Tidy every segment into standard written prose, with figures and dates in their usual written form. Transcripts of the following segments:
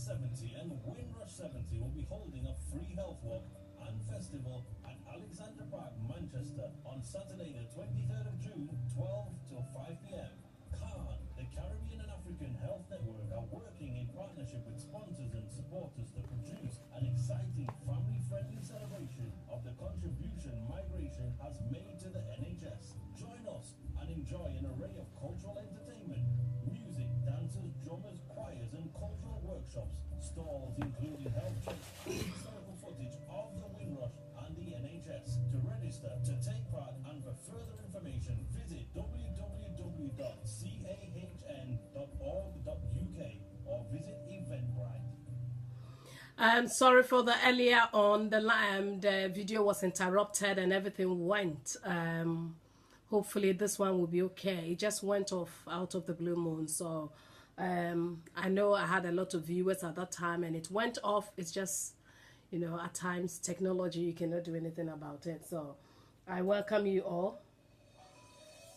70 and Windrush 70 will be holding a free health walk and festival at Alexandra Park, Manchester on Saturday the 23rd of June, 12 till 5 p.m. CARN, the Caribbean and African Health Network, are working in partnership with sponsors and supporters to produce an exciting family-friendly celebration of the contribution migration has made to the NHS. Join us and enjoy an array of cultural entertainment, music, dancers, drummers, choirs and cultural workshops, stalls including health checks and historical footage of the Windrush and the NHS. To register, to take part and for further information, visit www.cahn.org.uk or visit Eventbrite. I'm sorry for the earlier on, the video was interrupted and everything went. Hopefully this one will be okay. It just went off out of the blue moon. So I know I had a lot of viewers at that time and it went off. It's just, you know, at times technology, you cannot do anything about it. So I welcome you all.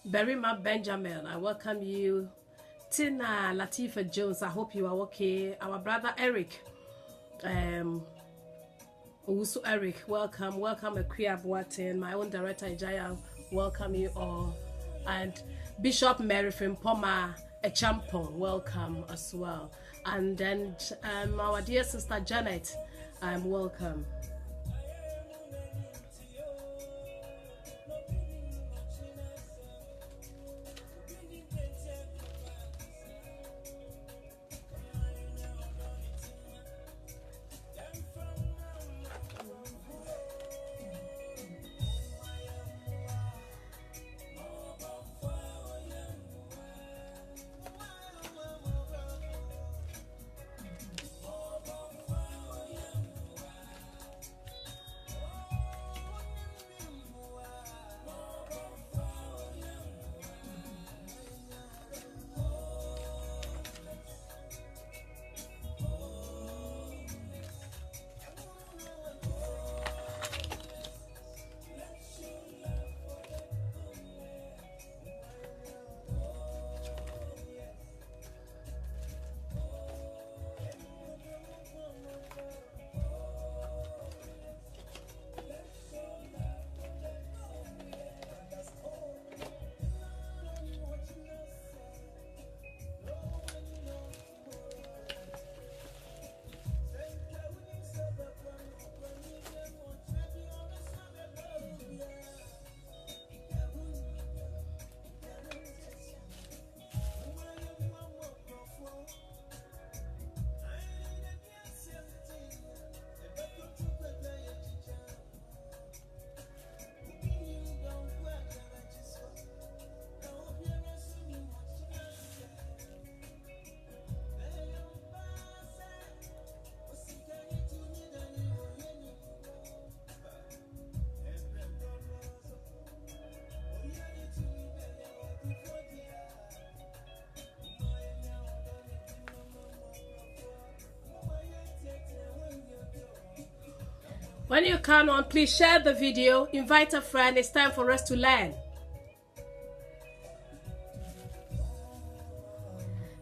Berima Benjamin, I welcome you. Tina Latifa Jones, I hope you are okay. Our brother Eric, Owusu Eric, welcome. Welcome Akuya Boateng, my own director Ijaya, welcome you all. And Bishop Mary Frimpoma Echampong, welcome as well. And then our dear sister Janet, welcome. When you come on, please share the video, invite a friend. It's time for us to learn.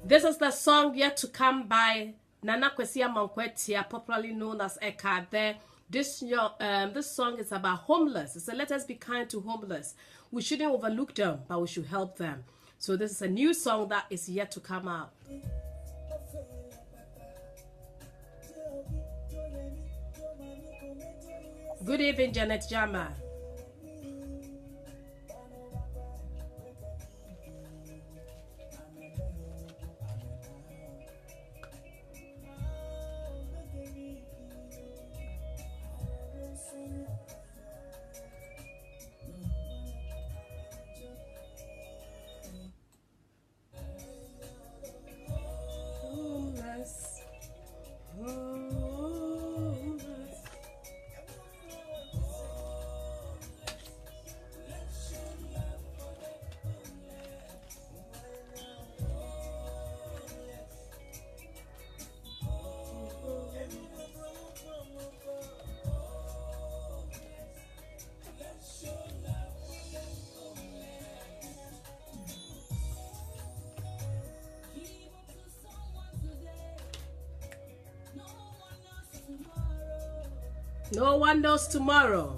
This is the song Yet to Come by Nana Kwesi Amankwah, popularly known as Ekade. This song is about homeless. It's a let us be kind to homeless. We shouldn't overlook them, but we should help them. So this is a new song that is yet to come out. Good evening, Janet Jama. No one knows tomorrow.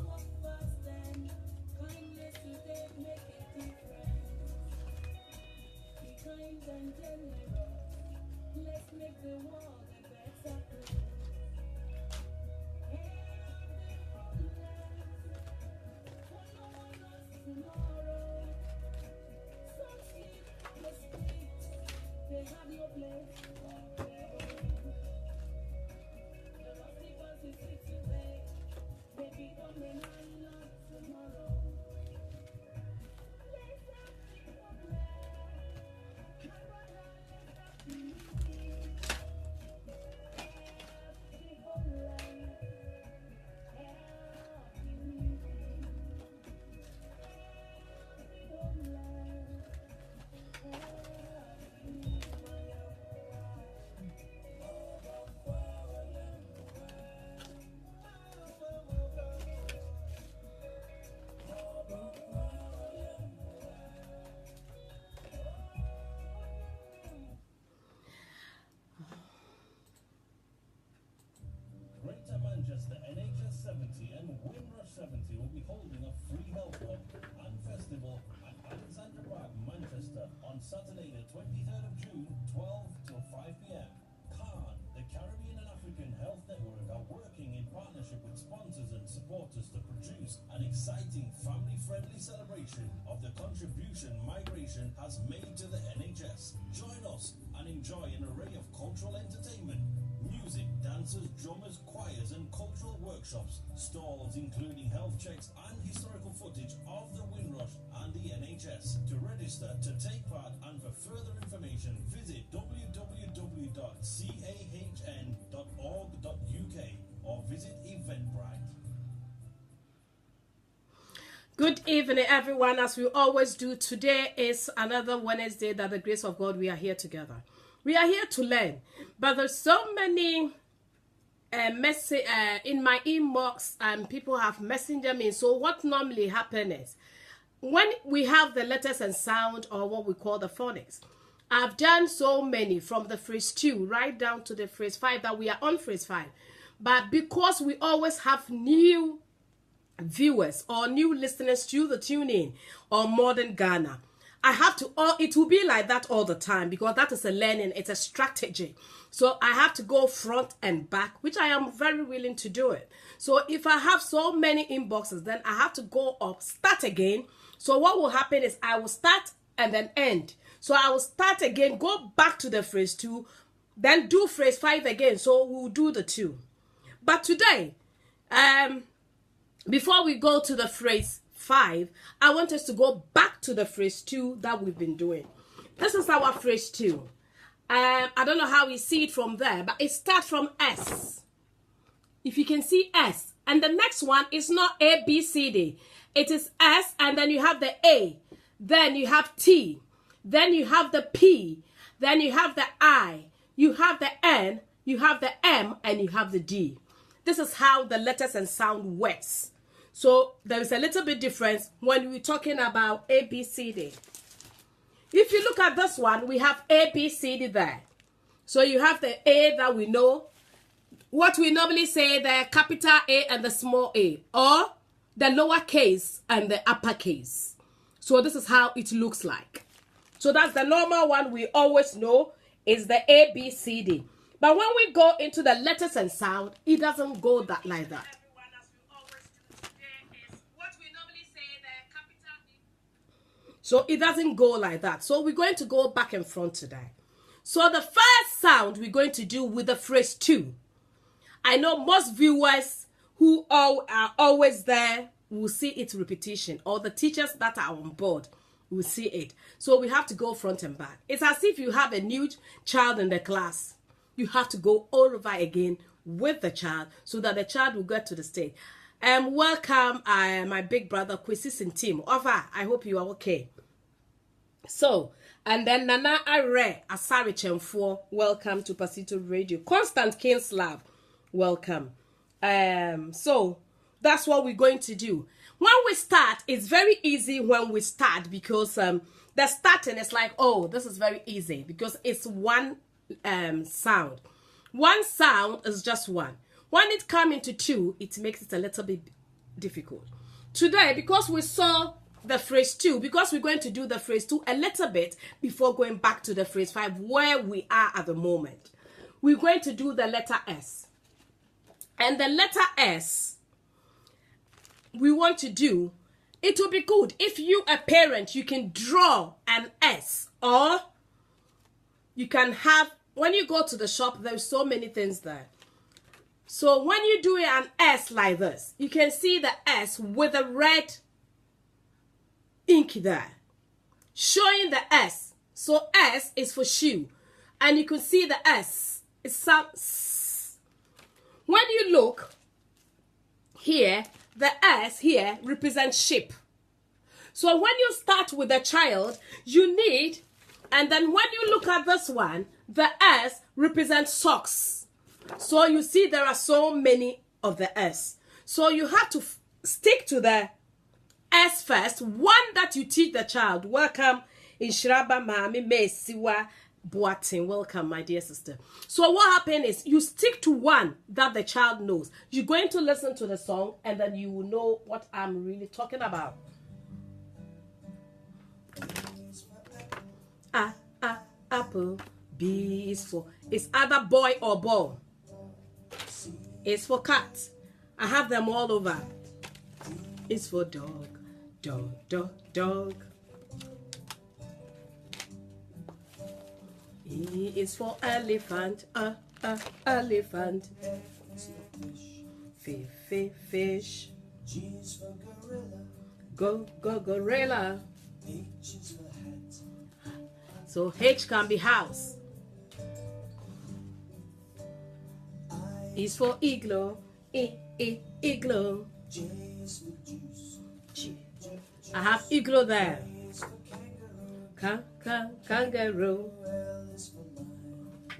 Greater Manchester NHS 70 and Windrush 70 will be holding a free health walk and festival at Alexandra Park, Manchester on Saturday the 23rd of June, 12 till 5 p.m. CARN, the Caribbean and African Health Network, are working in partnership with sponsors and supporters to produce an exciting family-friendly celebration of the contribution migration has made to the NHS. Join us and enjoy an array of cultural entertainment, music, dancers, drummers, choirs and cultural workshops, stalls including health checks and historical footage of the Windrush and the NHS. To register, to take part and for further information, visit www.cahn.org.uk or visit Eventbrite. Good evening, everyone. As we always do, today is another Wednesday that the grace of God, we are here together. We are here to learn, but there's so many message in my inbox and people have messenger me. So what normally happens is when we have the letters and sound, or what we call the phonics, I've done so many from the phrase 2 right down to the phrase 5 that we are on phrase 5. But because we always have new viewers or new listeners to the TuneIn or Modern Ghana, I have to, it will be like that all the time because that is a learning, it's a strategy. So I have to go front and back, which I am very willing to do it. So if I have so many inboxes, then I have to go up, start again. So what will happen is I will start and then end. So I will start again, go back to the phrase 2, then do phrase 5 again. So we'll do the 2. But today, before we go to the phrase 5, I want us to go back to the phrase 2 that we've been doing. This is our phrase 2. I don't know how we see it from there, but it starts from S. If you can see S, and the next one is not A, B, C, D. It is S, and then you have the A, then you have T, then you have the P, then you have the I, you have the N, you have the M, and you have the D. This is how the letters and sound works. So there is a little bit difference when we're talking about A, B, C, D. If you look at this one, we have A, B, C, D there. So you have the A that we know. What we normally say, the capital A and the small a, or the lowercase and the uppercase. So this is how it looks like. So that's the normal one we always know is the A, B, C, D. But when we go into the letters and sound, it doesn't go that like that. So it doesn't go like that. So we're going to go back and front today. So the first sound we're going to do with the phrase 2. I know most viewers who are always there will see its repetition, or the teachers that are on board will see it. So we have to go front and back. It's as if you have a new child in the class. You have to go all over again with the child so that the child will get to the stage. Welcome, my big brother, Kwesi and team. Ova, I hope you are okay. So, and then Nana Are Asari Chemfo, welcome to Pasito Radio. Constant Kinslav, welcome. So, that's what we're going to do. When we start, it's very easy when we start because the starting is like, oh, this is very easy because it's one sound. One sound is just one. When it comes into two, it makes it a little bit difficult. Today, because we saw the phrase two, because we're going to do the phrase two a little bit before going back to the phrase five, where we are at the moment, we're going to do the letter S. And the letter S, we want to do, it will be good if you, a parent, you can draw an S, or you can have, when you go to the shop, there's so many things there. So when you do an S like this, you can see the S with a red ink there, showing the S. So S is for shoe, and you can see the S. It's some S. When you look here, the S here represents sheep. So when you start with a child, you need, and then when you look at this one, the S represents socks. So you see there are so many of the S. So you have to stick to the S first, one that you teach the child. Welcome, Inshiraba Mami Mesiwa Boatin. Welcome, my dear sister. So what happened is you stick to one that the child knows. You're going to listen to the song, and then you will know what I'm really talking about. Apple. B is for, it's either boy or ball. It's for cat. I have them all over. It's for dog. Dog. E is for elephant. Elephant. Fish. G is for gorilla. Gorilla. H is for hat. So H can be house. I is for igloo. Igloo. J is for juice. I have igloo there. K is for kangaroo. Kangaroo. L is for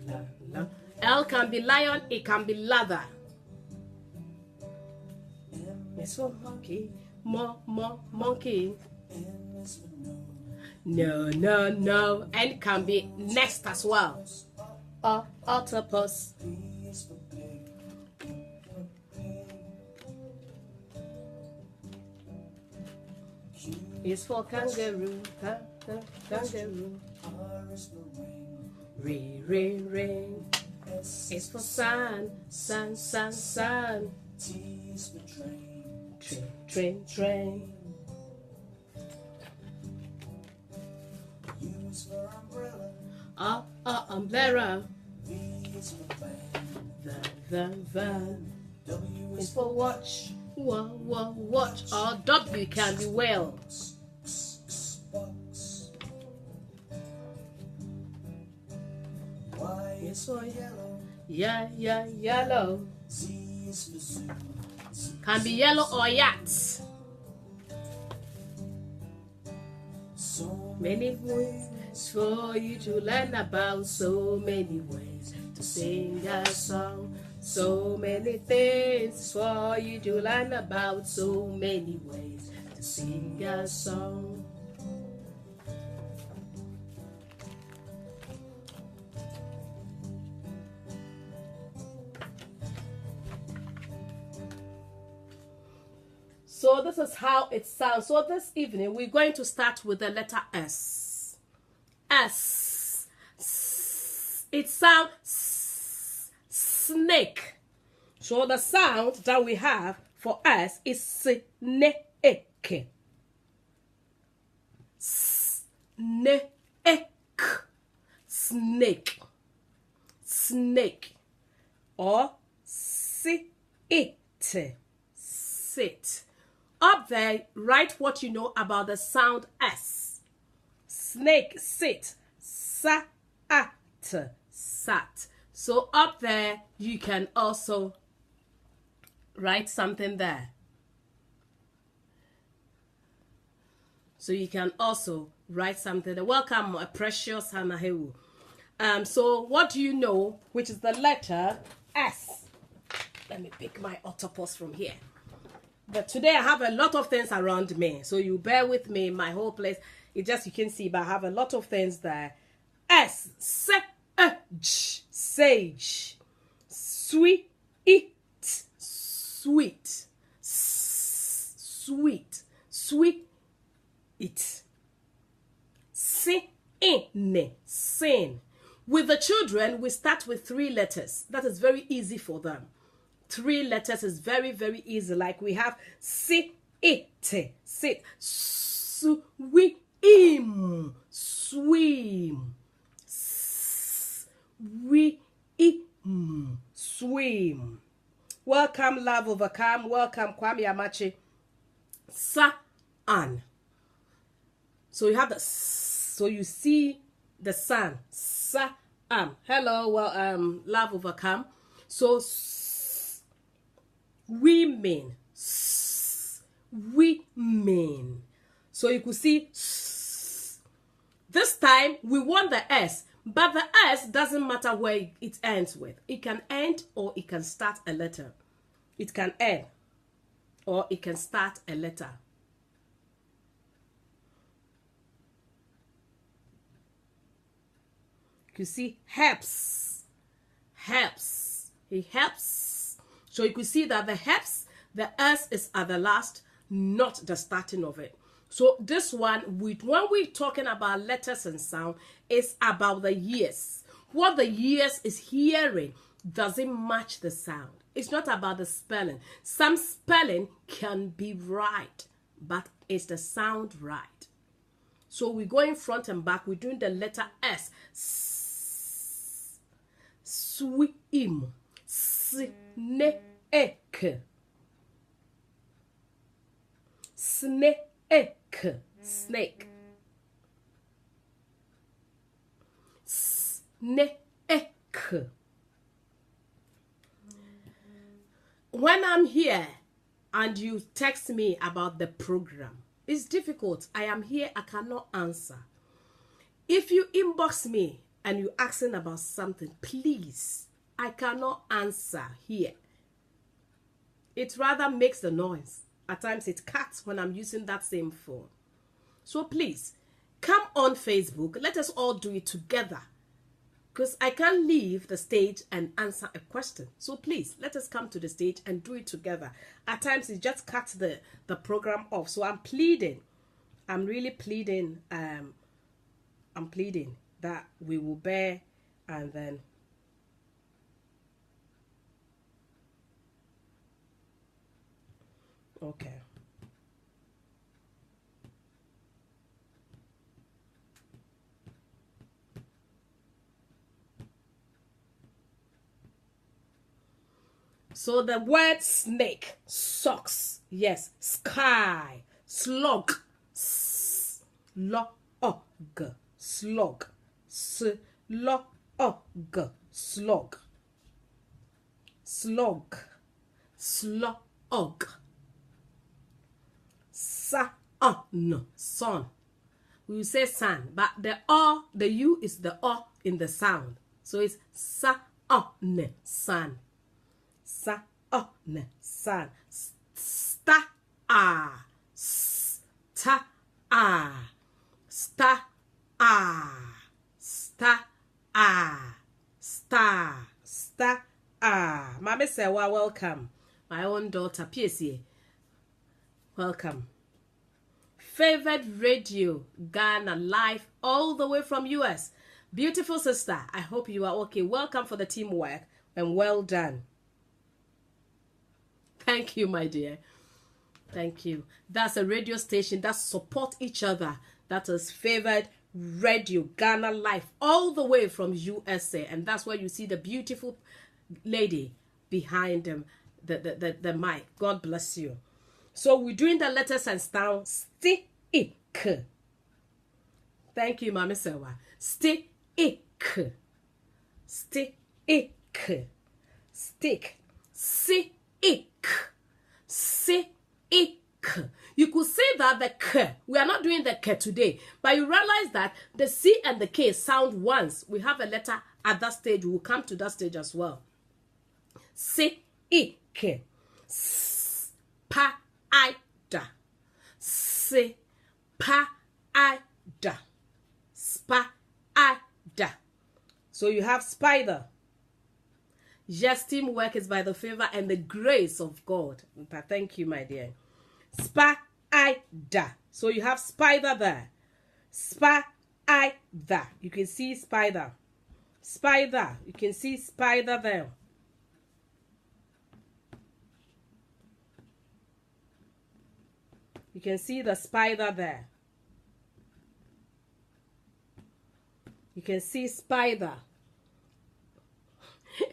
lion. L can be lion, it can be leather. M It's for monkey. Monkey. N is for no. No. And it can be nest as well. Octopus. P is for pig. Q It's for kangaroo. Kangaroo. R is for ring. Ring. S It's for sun. Sun. T is for Train. U is for umbrella. Umbrella. V is for van. Van. W It's is for watch. Watch. Or W can be whale. box. Y is for yellow. Yellow. Z is for zoo. Can be yellow or yacht. So Many ways for you to learn about. So many ways to sing a song. So many things for you to learn about. So many ways to sing a song. So this is how it sounds. So this evening we're going to start with the letter S. S. It sounds snake. So the sound that we have for S is snake. Snake. Or sit. Up there, write what you know about the sound S. Snake, sit, sat. So up there, you can also write something there. So you can also write something there. Welcome, precious Hanahewu. So what do you know, which is the letter S? Let me pick my octopus from here. But today I have a lot of things around me, so you bear with me. My whole place, it just, you can see, but I have a lot of things there. S, sage, sweet, sweet, sweet, sweet, it. Sin, sin. With the children, we start with 3 letters. That is very easy for them. 3 letters is very, very easy. Like we have sit, sit, swim, swim, swim. Welcome, love overcome. Welcome, Kwame Amachi. Sun. So you have the, so you see the sun. Hello, well, love overcome. So women, women. So you could see this time we want the S, but the S doesn't matter where it ends with. It can end or it can start a letter. It can end or it can start a letter. You see, helps. He helps. So you could see that the helps, the S is at the last, not the starting of it. So this one, when we're talking about letters and sound, is about the years. What the years is hearing doesn't match the sound. It's not about the spelling. Some spelling can be right, but is the sound right? So we're going front and back. We're doing the letter S. Swim, snake, snake, snake, snake. When I'm here and you text me about the program, it's difficult. I am here, I cannot answer. If you inbox me and you're asking about something, please, I cannot answer here. It rather makes the noise. At times it cuts when I'm using that same phone. So please, come on Facebook. Let us all do it together. Because I can't leave the stage and answer a question. So please, let us come to the stage and do it together. At times it just cuts the program off. So I'm pleading. I'm really pleading. I'm pleading that we will bear, and then okay. So the word snake, socks, yes, sky, slug, slog, slug, slog, slog, slog, slog, sun. We will say sun, but the the U is the O in the sound. So it's sun. Sun, sun, star, star, star, star. Mama Sewa, welcome. My own daughter, PSA, welcome. Favorite radio, Ghana, live all the way from US. Beautiful sister, I hope you are okay. Welcome for the teamwork and well done. Thank you, my dear. Thank you. That's a radio station that support each other. That is Favored Radio, Ghana live all the way from USA. And that's where you see the beautiful lady behind them, the mic. God bless you. So we're doing the letters and sound. Stick. Thank you, Mama Sewa. Stick. Stick. Stick. Sick. Sick. You could say that the K, we are not doing the K today, but you realize that the C and the K sound once. We have a letter at that stage. We will come to that stage as well. Sick. Spider. Spider. Spider. So you have spider. Yes, teamwork is by the favor and the grace of God. Thank you, my dear. Spider. So you have spider there. Spider. You can see spider. Spider. You can see spider there. You can see the spider there. You can see spider.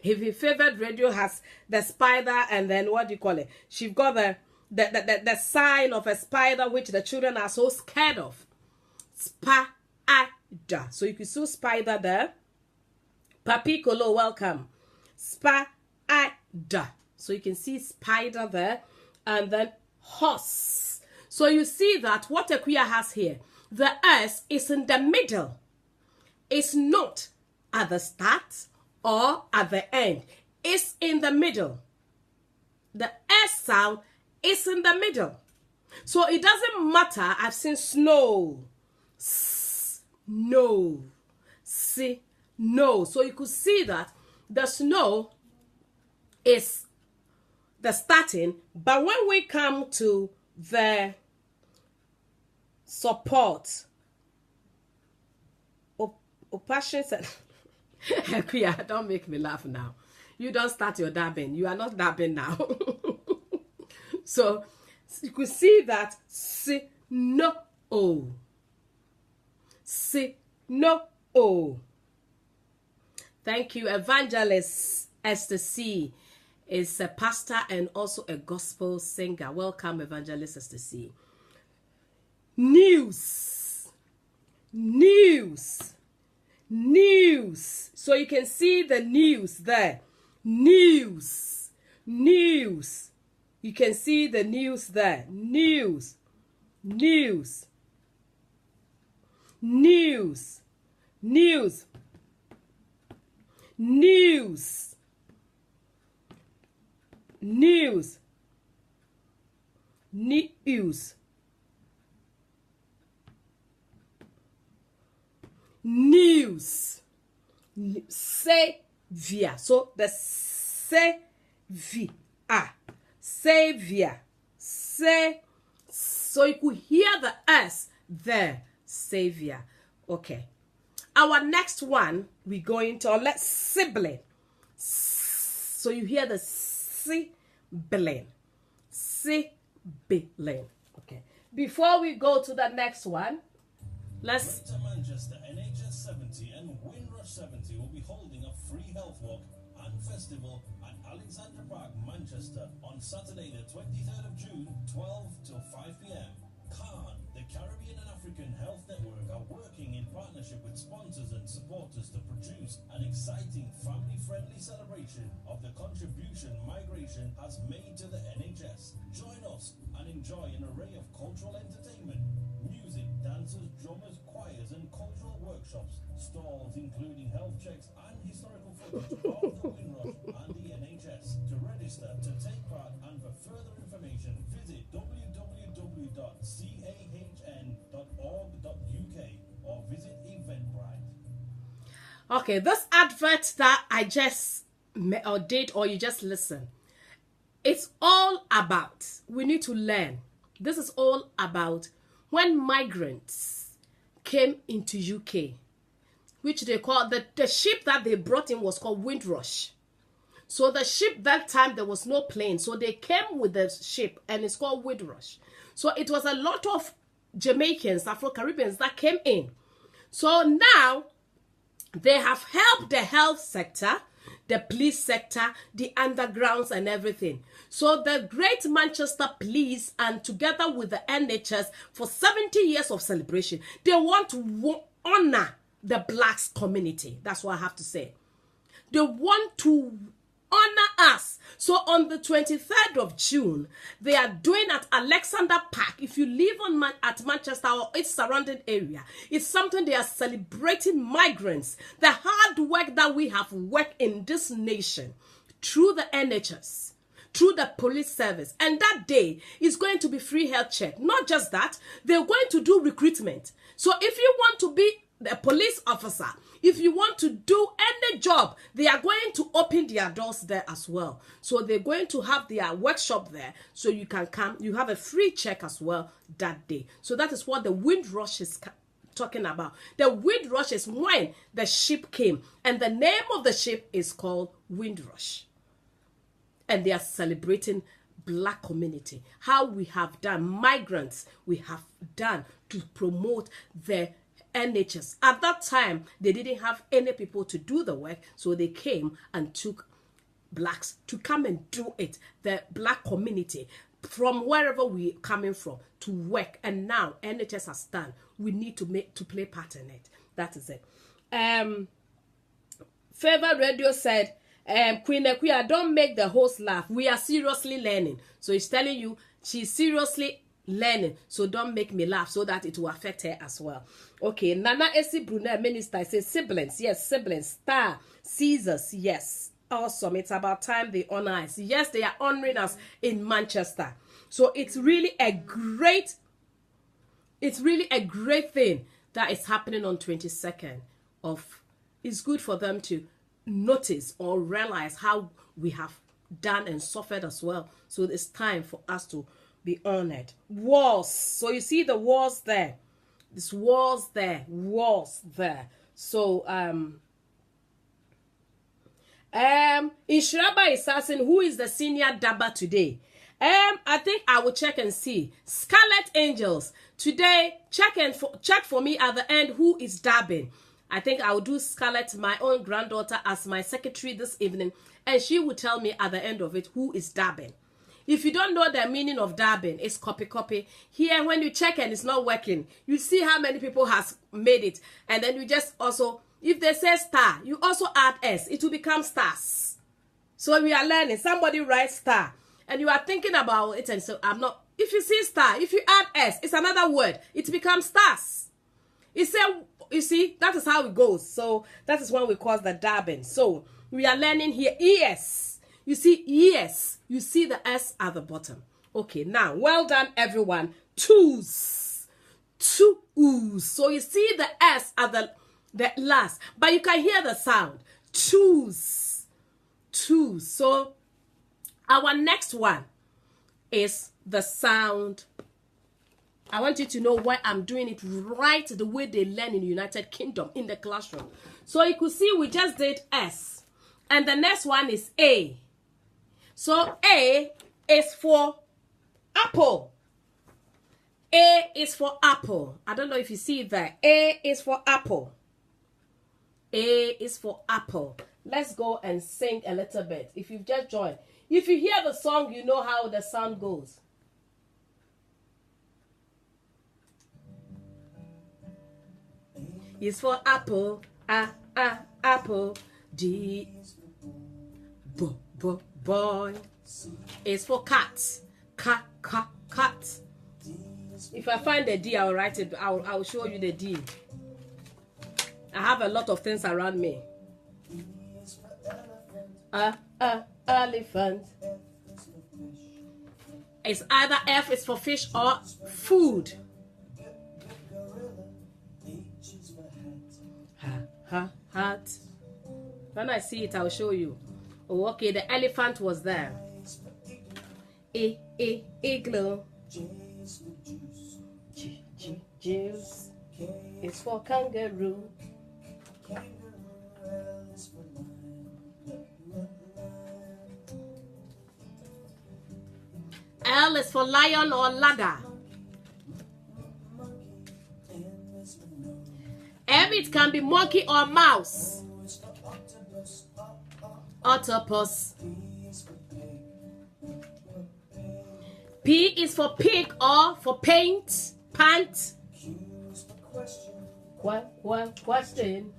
If your favorite radio has the spider and then what do you call it? She's got the sign of a spider which the children are so scared of. Spider. So you can see spider there. Papi Kolo, welcome. Spider. So you can see spider there. And then horse. So you see that what Ekuya has here, the S is in the middle. It's not at the start or at the end. It's in the middle. The S sound is in the middle. So it doesn't matter. I've seen snow. Snow. See, no. So you could see that the snow is the starting. But when we come to the support, passion said, don't make me laugh now. You don't start your dabbing. You are not dabbing now. So you could see that no. Thank you. Evangelist Esther C is a pastor and also a gospel singer. Welcome, Evangelist Esther C. News. So you can see the news there. News. You can see the news there. News. Savior. So the Savior. So you could hear the S there. Savior. Okay. Our next one, we're going to let sibling. So you hear the sibling. Okay. Before we go to the next one, let's. Greater Manchester NHS 70 and Windrush 70 will be holding a free health walk and festival at Alexandra Park, Manchester on Saturday the 23rd of June, 12 till 5 p.m. Khan, the Caribbean and African Health Network, are working in partnership with sponsors and supporters to produce an exciting family-friendly celebration of the contribution migration has made to the NHS. Join us and enjoy an array of cultural entertainment, music, dancers, drummers, choirs and cultural workshops, stalls including health checks and historical footage of the Windrush and the NHS. To register, to take part and for further information, visit www.cahn.org.uk or visit Eventbrite. Okay, this advert that I just did or you just listen, it's all about, we need to learn. This is all about when migrants came into UK, which they call, the ship that they brought in was called Windrush. So the ship, that time there was no plane, so they came with the ship and it's called Windrush. So it was a lot of Jamaicans, Afro-Caribbeans that came in. So now they have helped the health sector, the police sector, the undergrounds and everything. So the Great Manchester Police and together with the NHS for 70 years of celebration, they want to honor the blacks community. That's what I have to say. They want to honor us. So on the 23rd of June, they are doing at Alexander Park. If you live at Manchester or its surrounding area, it's something they are celebrating migrants, the hard work that we have worked in this nation through the NHS, through the police service. And that day is going to be free health check. Not just that, they're going to do recruitment. So if you want to be the police officer. If you want to do any job, they are going to open their doors there as well. So they're going to have their workshop there, so you can come. You have a free check as well that day. So that is what the Windrush is talking about. The Windrush is when the ship came, and the name of the ship is called Windrush. And they are celebrating Black community, how we have done, migrants we have done to promote the NHS. At that time, they didn't have any people to do the work, so they came and took blacks to come and do it. The Black community, from wherever we're coming from, to work. And now NHS has done. We need to play part in it. That is it. Favor Radio said, Queen Equia, don't make the host laugh. We are seriously learning. So he's telling you she's seriously learning. So don't make me laugh so that it will affect her as well. Okay, Nana Esi Brunel Minister says siblings. Yes, siblings. Star, Caesars. Yes. Awesome. It's about time they honor us. Yes, they are honoring us in Manchester. So it's really a great thing that is happening on 22nd of. It's good for them to notice or realize how we have done and suffered as well. So it's time for us to be honored. Walls. So you see the walls there. This walls there. Walls there. So Inshiraba is asking who is the senior dabber today. I think I will check and see. Scarlet Angels. Today, check for me at the end who is dabbing. I think I will do Scarlett, my own granddaughter, as my secretary this evening, and she will tell me at the end of it who is dabbing. If you don't know the meaning of dabbing, it's copy. Here, when you check and it's not working, you see how many people has made it, and then you just also, if they say star, you also add S, it will become stars. So we are learning. Somebody writes star, and you are thinking about it, and so I'm not. If you see star, if you add S, it's another word. It becomes stars. It's a. You see, that is how it goes. So that is when we call the dabbing. So we are learning here ES. You see ES. You see the S at the bottom. Okay, now, well done, everyone. Twos. Twos. So you see the S at the last. But you can hear the sound. Twos. Twos. So our next one is the sound. I want you to know why I'm doing it right the way they learn in the United Kingdom in the classroom. So you could see we just did S. And the next one is A. So A is for apple. A is for apple. I don't know if you see that. A is for apple. A is for apple. Let's go and sing a little bit. If you've just joined. If you hear the song, you know how the sound goes. Is for apple, apple. D, boy. Is for cat, cat. If I find the D, I'll write it. I'll show you the D. I have a lot of things around me. Elephant. It's either F is for fish or food. Hat. When I see it, I'll show you. Oh, okay, the elephant was there. Igloo. Juice. It's for kangaroo. L is for lion or ladder. M, it can be monkey or mouse. Octopus. P is for pig or for paint. Pant. Question.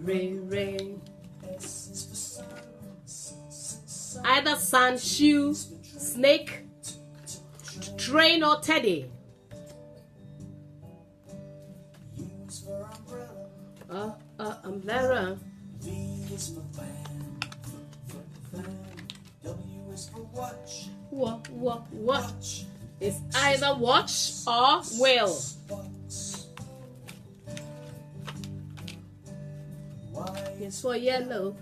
Ring. Either sun, shoe, snake, train or teddy. Umbrella. V is for van. W is for watch. Watch. It's either watch or whale. It's for yellow.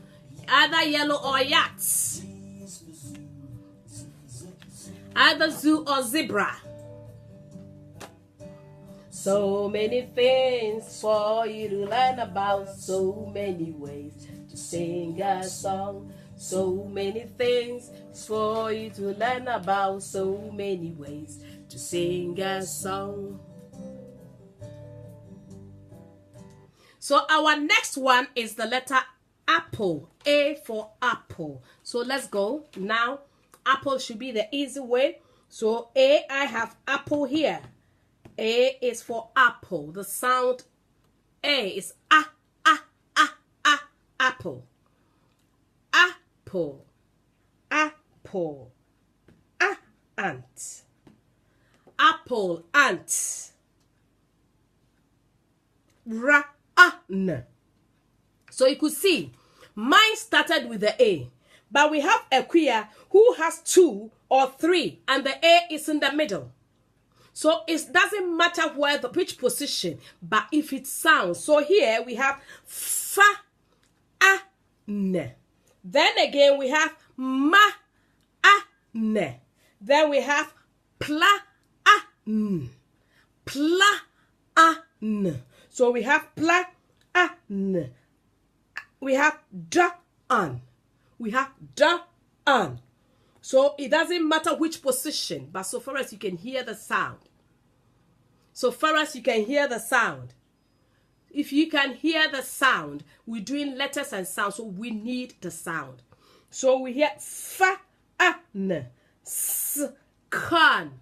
Either yellow or yachts. Either zoo or zebra. So many things for you to learn about. So many ways to sing a song. So many things for you to learn about. So many ways to sing a song. So our next one is the letter apple. A for apple. So let's go. Now, apple should be the easy way. So A, I have apple here. A is for apple. The sound A is apple. Apple. Apple. Ant. Apple, ant. N. So you could see, mine started with the A. But we have a queer who has 2 or 3, and the A is in the middle. So it doesn't matter which position, but if it sounds. So here we have fa, a, n. Then again we have ma, a, n. Then we have pla, a, n. Pla, a, n. So we have pla, a, n. We have da, an. We have da, an. So it doesn't matter which position, but so far as you can hear the sound. So far as you can hear the sound. If you can hear the sound, we're doing letters and sounds, so we need the sound. So we hear fa, a, n, s, can,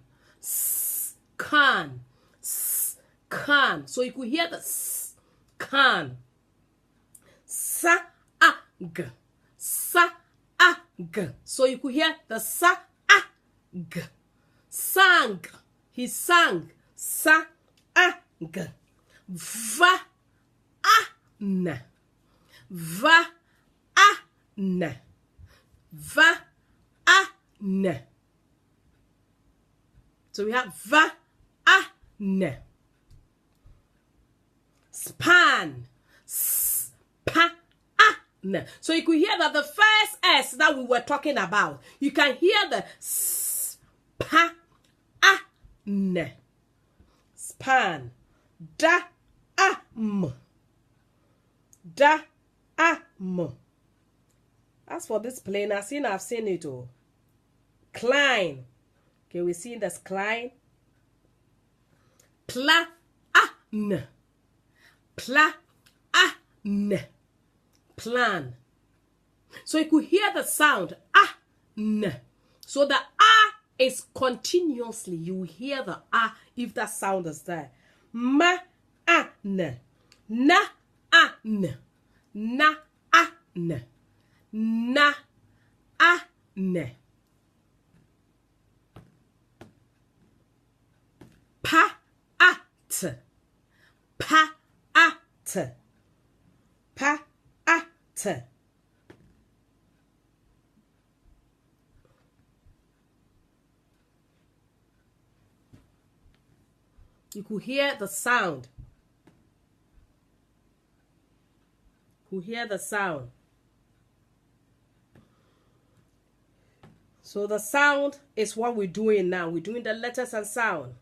s, can, s, can. So you could hear the s, can. Sa, a, g, sa, a, g. So you could hear the sa, a, g. Sang, he sang. Sa, a, g. Va, a, n. Va, a, n. Va, a, n. So we have va, a, n. Span. Spa, a, n. So you could hear that the first S that we were talking about, you can hear the spa, a, n. Span. Da, a, m. Da, a, m. As for this plane, I've seen it all. Climb. Okay, we see this climb. Pla, a, n. Pla, a, n. Plan. So you could hear the sound a, n. So the a is continuously. You hear the a if that sound is there. Ma, a, n. Na, a, n. Na, a, n. Na, a, n. Pa, a, t. Pa, a, t. Pa, a, t. You could hear the sound. You could hear the sound. So the sound is what we're doing now. We're doing the letters and sound.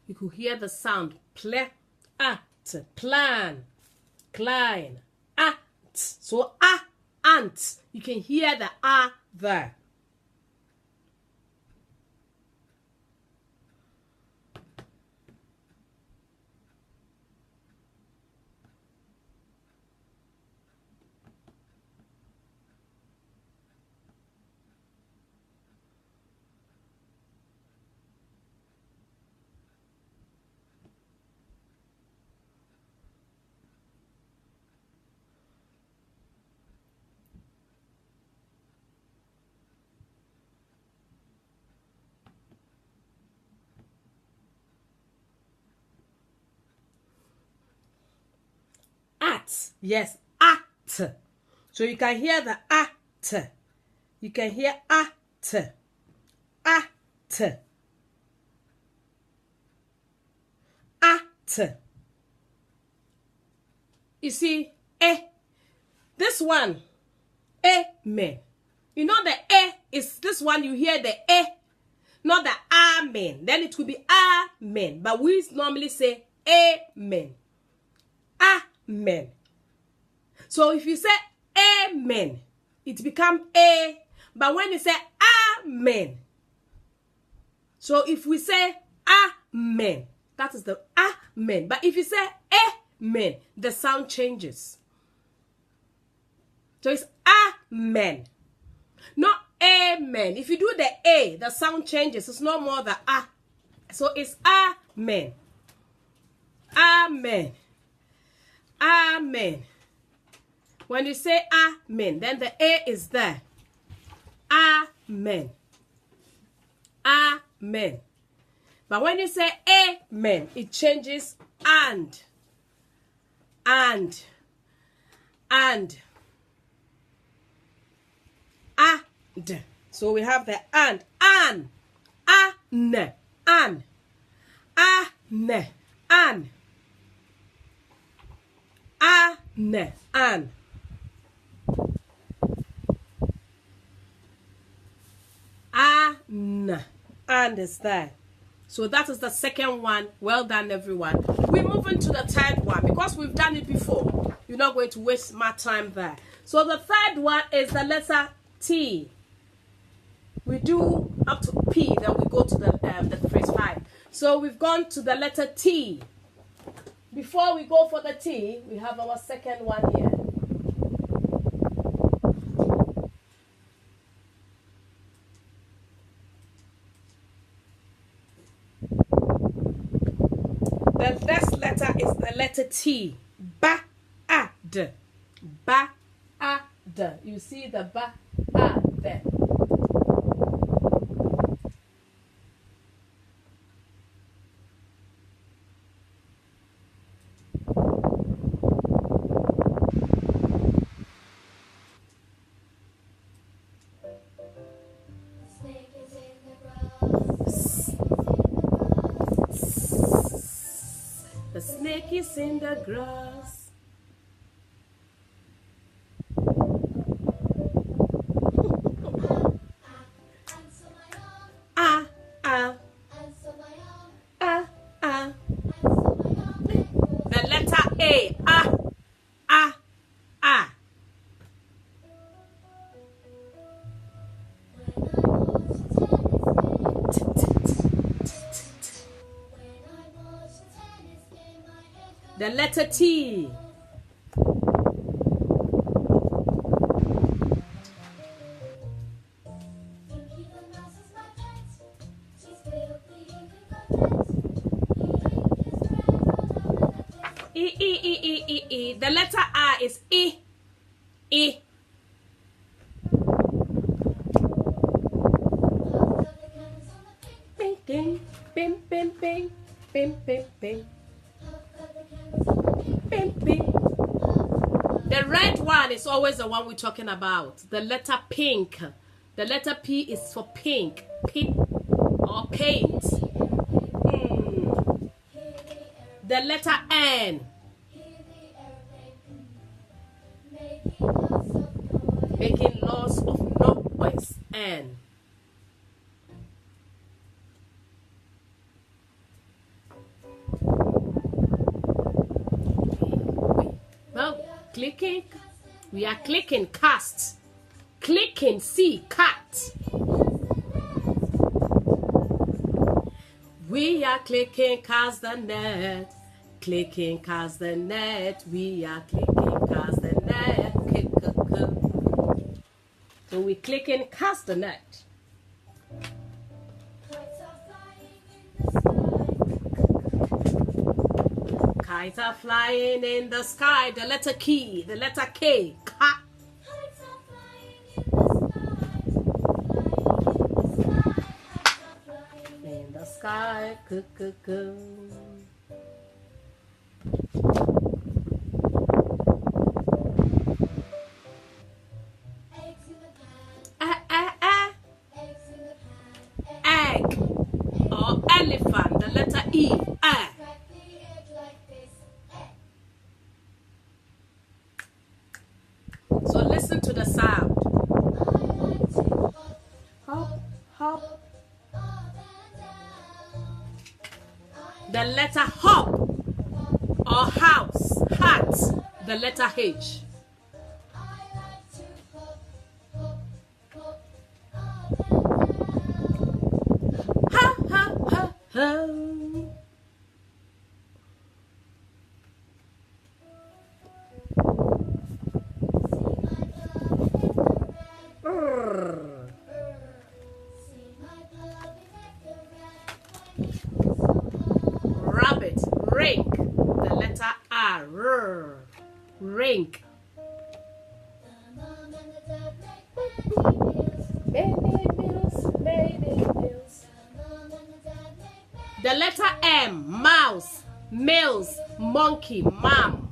You could hear the sound. Ple, at, plan, climb, at. So ant. You can hear the a there. Yes, at. So you can hear the at. You can hear at. at, at. You see, this one, amen. You know the is this one, you hear the not the amen. Then it will be amen. But we normally say amen. Amen. So if you say amen, it becomes a. But when you say amen, so if we say amen, that is the amen. But if you say amen, the sound changes. So it's amen, not amen. If you do the a, the sound changes. It's no more the a. So it's amen. Amen. Amen. When you say amen, then the a is there. Amen. Amen. But when you say amen, it changes and. So we have the and, an, an, an, and is there. So that is the second one. Well done, everyone. We move into the third one because we've done it before. You're not going to waste my time there. So the third one is the letter T. We do up to P, then we go to the phrase 5. So we've gone to the letter T. Before we go for the T, we have our second one here. The next letter is the letter T. Ba-ad. Ba-ad. You see the ba-ad there. The snake is in the grass. The letter A. The letter T. E. The letter I is E. Bing, ding, bing, bing, bing, bing, bing, bing. Bing, bing. The red one is always the one we're talking about. The letter pink. The letter P is for pink. Pink or paint. The letter N. Making lots of noise. N. Well, clicking. We are clicking cast. Clicking C cat. We are clicking cast the net. Clicking cast the net. We are clicking cast the net. So we clicking cast the net. Kites are flying in the sky. The letter K. The letter K. Ka. In the sky. The letter E. So listen to the sound. Hop, hop. The letter hop or house, hat. The letter H. Ha ha ha ha. Rabbit, rink. The letter R. Rink. Baby bills. The letter M. Mouse. Mills. Monkey. Mom.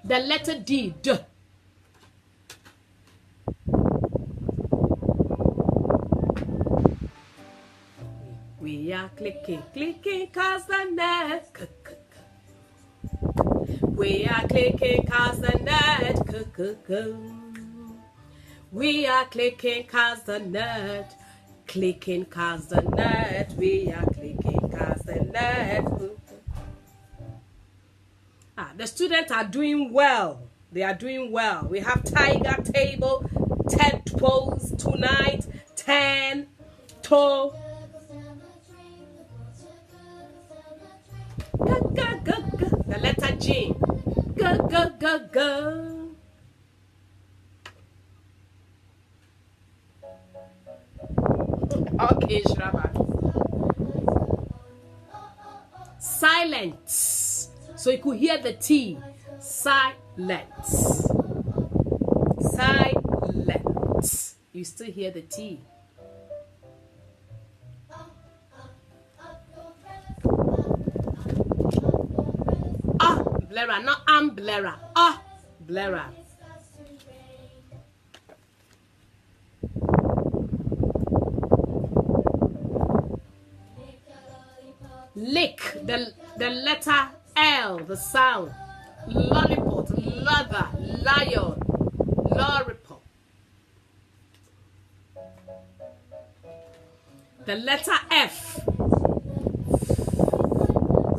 The letter D. D. We are clicking, cause the net. We are clicking, cause the net. We are clicking, cause the net. Clicking, cause the net. We are clicking, cause the net. The students are doing well. They are doing well. We have tiger table, 10 toes tonight, 10 toe. The letter G. Okay, Shraba. Silence. So you could hear the T. Silence. Silence. You still hear the T. Umbrella, not umbrella. Umbrella. Lick, the letter L, the sound. Lollipop, leather, lion, lollipop. The letter F.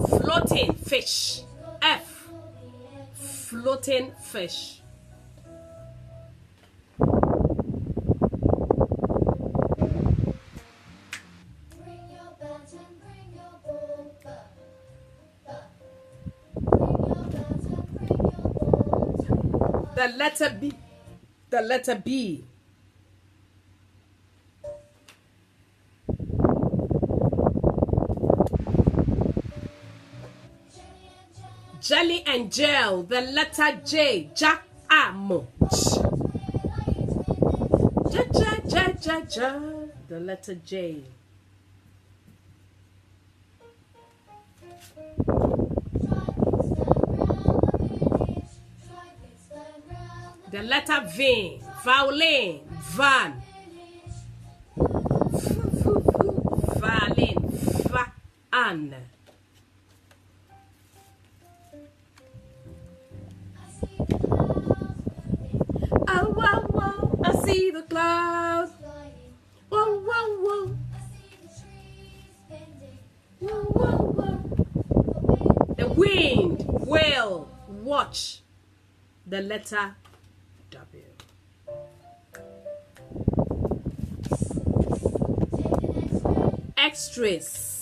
Floating fish. F. Floating fish. The letter B. The letter B. Jelly and gel. The letter J. Ja-amo. Ja. The letter J. The letter V. Violin. Van. Violin. Van. Oh, whoa, whoa, I see the clouds. Whoa, whoa, whoa. Whoa, whoa, whoa. The wind will watch. The letter W. X-rays.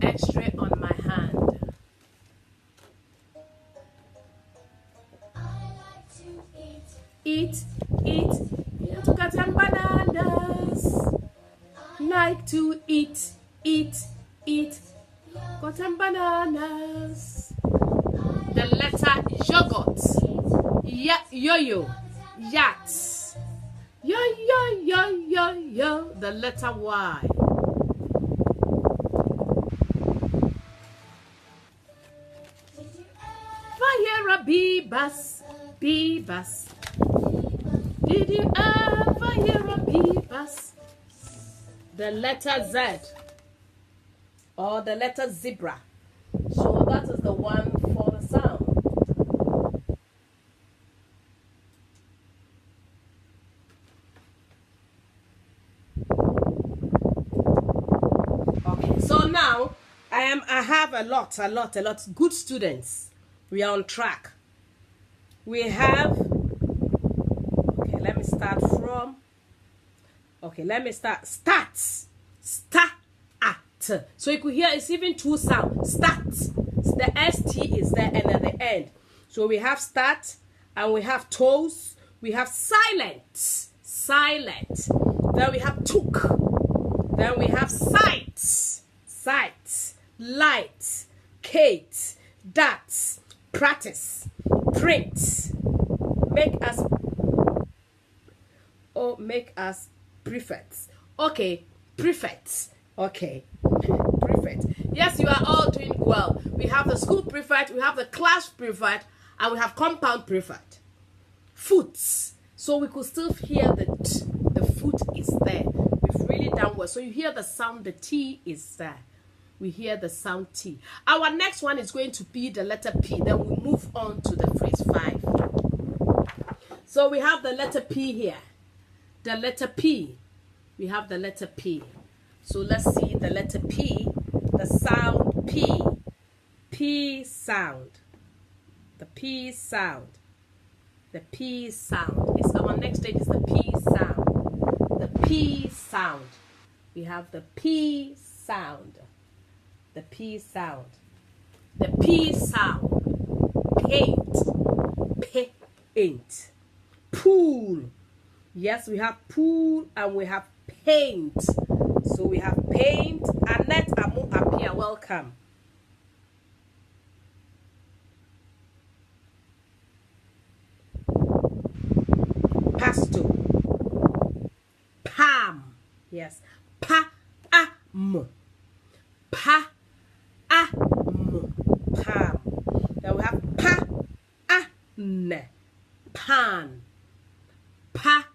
X-ray on my hand. Eat. To cut some bananas. Like to eat. Got some bananas. The letter yogurt. Yo-yo. Yacht. Yo, yo, yo, yo, yo. The letter Y. Ever hear a bee bus? Bee bus. Did you ever hear a bee bus? The letter Z. Or the letter zebra. So that is the one for the sound. Okay, so now I have a lot good students. We are on track. We have, okay, let me start from, okay, let me start, start. So you could hear it's even two sounds. Start. The ST is there and at the end. So we have start and we have toes. We have silent. Then we have took. Then we have sight. Light. Kate. That. Practice. Print. Make us prefects. Okay. Prefects. Okay. Prefect. Yes, you are all doing well. We have the school prefect, we have the class prefect, and we have compound prefect. Foots. So we could still hear the foot is there. We've really done well. So you hear the sound, the T is there. We hear the sound T. Our next one is going to be the letter P. Then we move on to the phrase 5. So we have the letter P here. The letter P. We have the letter P. So let's see the letter P, the sound P. P sound. The P sound. The P sound. It's our next stage is the P sound. The P sound. We have the P sound. The P sound. The P sound. Paint. Paint. Pool. Yes, we have pool and we have paint. So we have paint. Annette Amu Apia, welcome. Pasto. Palm. Yes. Pa-am. Pa-am. Palm. Then we have pa-an. Pan. Pa-an.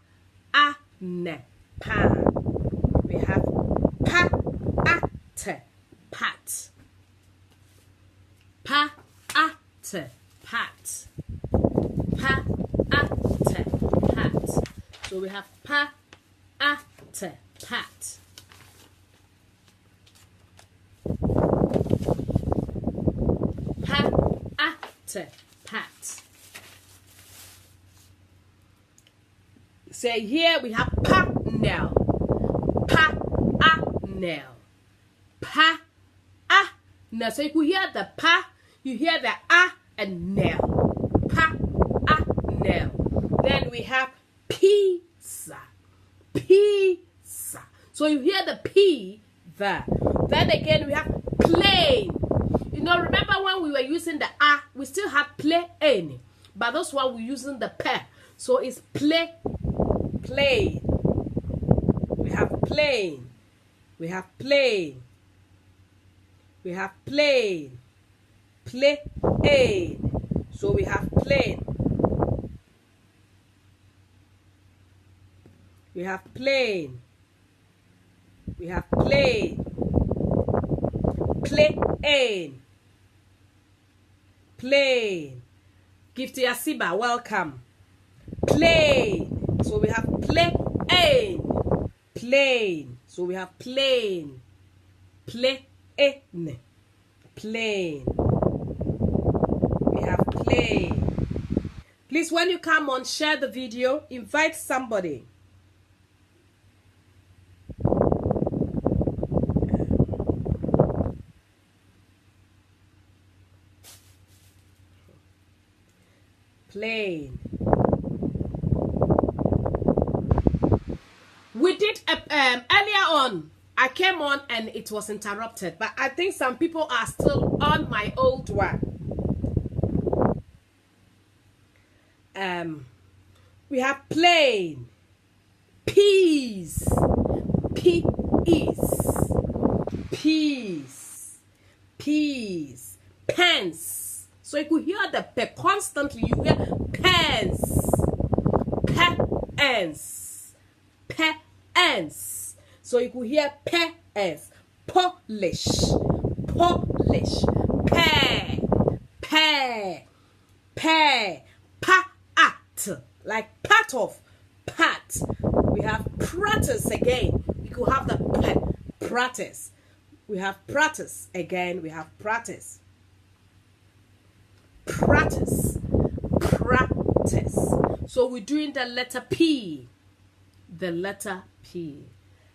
Pan. We have pa-at. Pat. Pa-at. Pat. Pa-at. Pat. So we have pa-at. Pat. Pa-at. Pat. Say here we have pa-nel. Pa-a-nel. Pa-a-nel. So you could hear the pa, you hear the a and nel. Pa-a-nel. Then we have pizza. Pizza. So you hear the P there. Then again we have plane. You know, remember when we were using the A, we still had plane. But that's why we're using the P. So it's plane. We have plane. We have plane. We have plane. Plane. So we have plane. We have plane. We have plane. Plane. Plane. Gifty Asiba, welcome. Plane. So we have plane. Plane. So we have plane. Plane. Plane. We have plane. Please, when you come on, share the video. Invite somebody. Plane. We did earlier on. I came on and it was interrupted, but I think some people are still on my old one. We have plane. peas, peas, pens. So you could hear the pe constantly. You hear pens, pens. So you could hear pens, polish, pair, pat, like part of, pat. We have practice again. We could have the practice. We have practice again. We have practice. So we're doing the letter P. The letter P.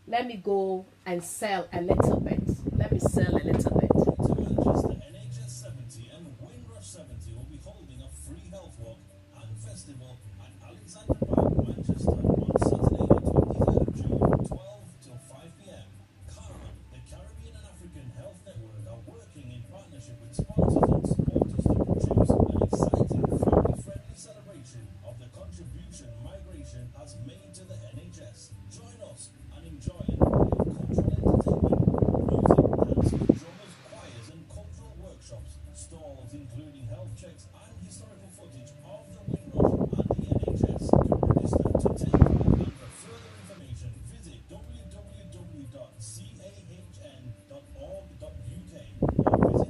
Let me go and sell a little bit. Let me sell a little bit. To Manchester, NHS 70 and Windrush 70 will be holding a free health walk and festival at Alexander Park, Manchester on Saturday, the 23rd of June, 12 till 5 p.m. CARD, the Caribbean and African Health Network, are working in partnership with sponsors and supporters to produce an exciting, family-friendly celebration of the contribution migration has made to the NHS. Join us and enjoy an array of cultural entertainment, music, dance, drummers, choirs, and cultural workshops. Stalls including health checks and historical footage of the Windrush and the NHS. To register, to take part, and for further information, visit www.cahn.org.uk or visit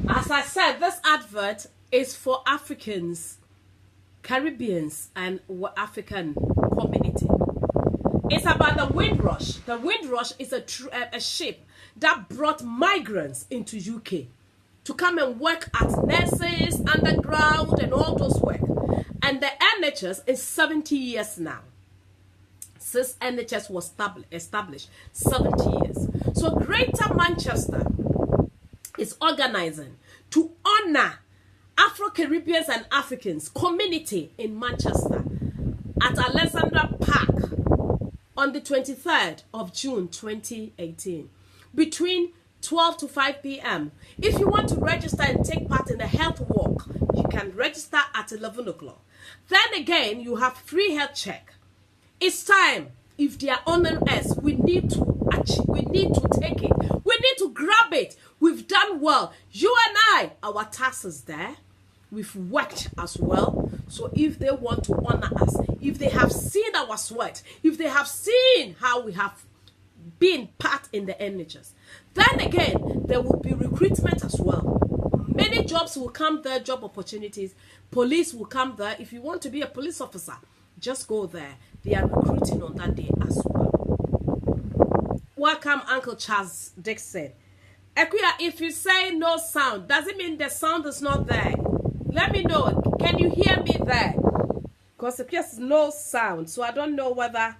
As I said, this advert is for Africans, Caribbeans, and African community. It's about the Windrush. The Windrush is a ship that brought migrants into UK to come and work as nurses, underground, and all those work. And the NHS is 70 years now. Since NHS was established, 70 years. So Greater Manchester is organizing to honor Afro-Caribbeans and Africans community in Manchester at Alexandra Park on the 23rd of June 2018 between 12 to 5 p.m. If you want to register and take part in the health walk, you can register at 11 o'clock. Then again, you have free health check. It's time. If they are honoring us, we need to take it. We need to grab it. We've done well. You and I, our task is there. We've worked as well. So if they want to honor us, if they have seen our sweat, if they have seen how we have been part in the NHS, then again, there will be recruitment as well. Many jobs will come there, job opportunities. Police will come there. If you want to be a police officer, just go there. They are recruiting on that day as well. Welcome, Uncle Charles Dixon. Equia, if you say no sound, does it mean the sound is not there? Let me know. Can you hear me there? Because there's no sound, so I don't know whether.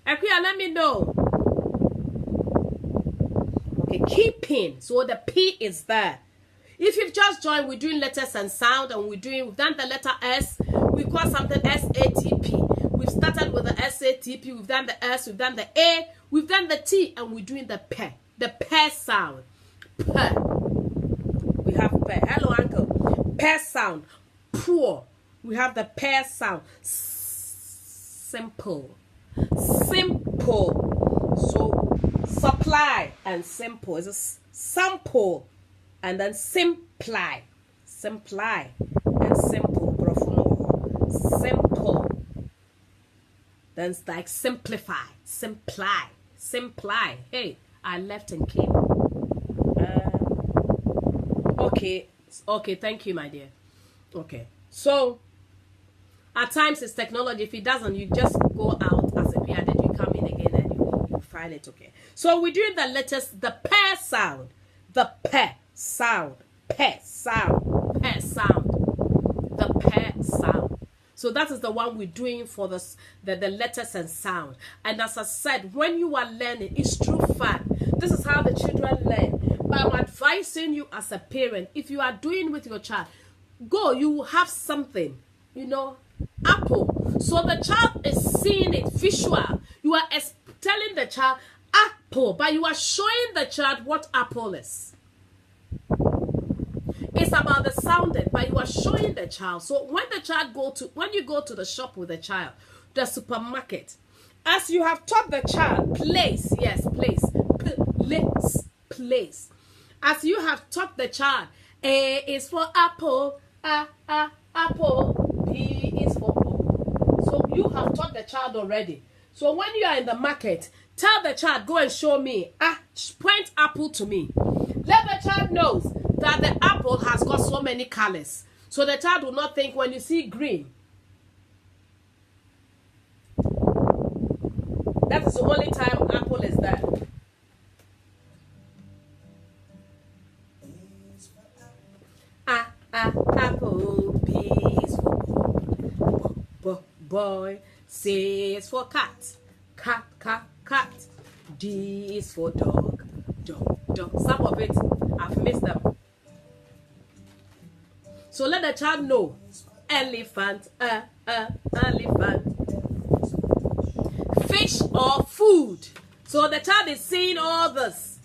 Equia, let me know. Okay, keeping. So the P is there. If you've just joined, we're doing letters and sound, and we've done the letter S. We call something SATP. We've started with the SATP. We've done the S. We've done the A. We've done the T, and we're doing the P. The P sound. P. We have P. Hello, Uncle. P sound. Poor. We have the P sound. Simple. Simple. So supply and simple is a sample, and then simply. Simply and simple. Simple. Then it's like simplify. Simply. Hey, I left and came. Okay, thank you, my dear. Okay, so at times it's technology. If it doesn't, you just go out as a PR, then you come in again and you find it okay. So we're doing the letters, the P sound, the P sound, P sound, P sound, the P sound. So that is the one we're doing for the letters and sound. And as I said, when you are learning, it's true fun. This is how the children learn. But I'm advising you as a parent, if you are doing with your child, go, you will have something, apple. So the child is seeing it visual. You are telling the child apple, but you are showing the child what apple is. It's about the sounding, but you are showing the child. So when you go to the shop with the child, the supermarket, as you have taught the child, place, yes, place, place. As you have taught the child, A is for apple, apple, B is for ball. So you have taught the child already. So when you are in the market, tell the child, go and show me, point apple to me. Let the child know that the apple has got so many colors. So the child will not think when you see green. That is the only time apple is there. Apple, B is for boy, C is for cat, cat, D is for dog. Some of it, I've missed them. So let the child know. Elephant, elephant. Fish or food. So the child is seeing all this.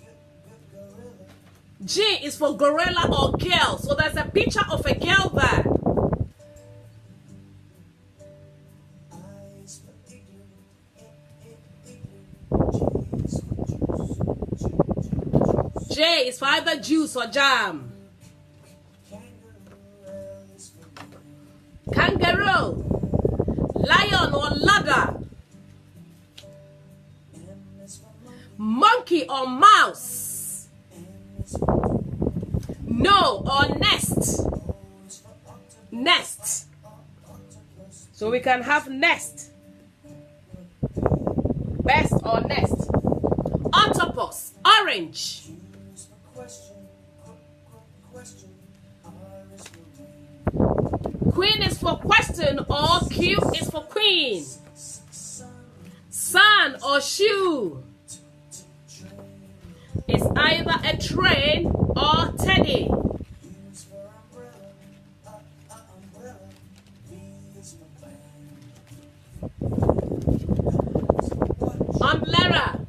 G is for gorilla or girl. So there's a picture of a girl there. J is for either juice or jam. Kangaroo, lion or ladder. Monkey or mouse. No or nest. Nest. So we can have nest. Best or nest. Octopus, orange. Queen is for question or Q is for queen. Sun or shoe. It's either a train or teddy. Umbrella.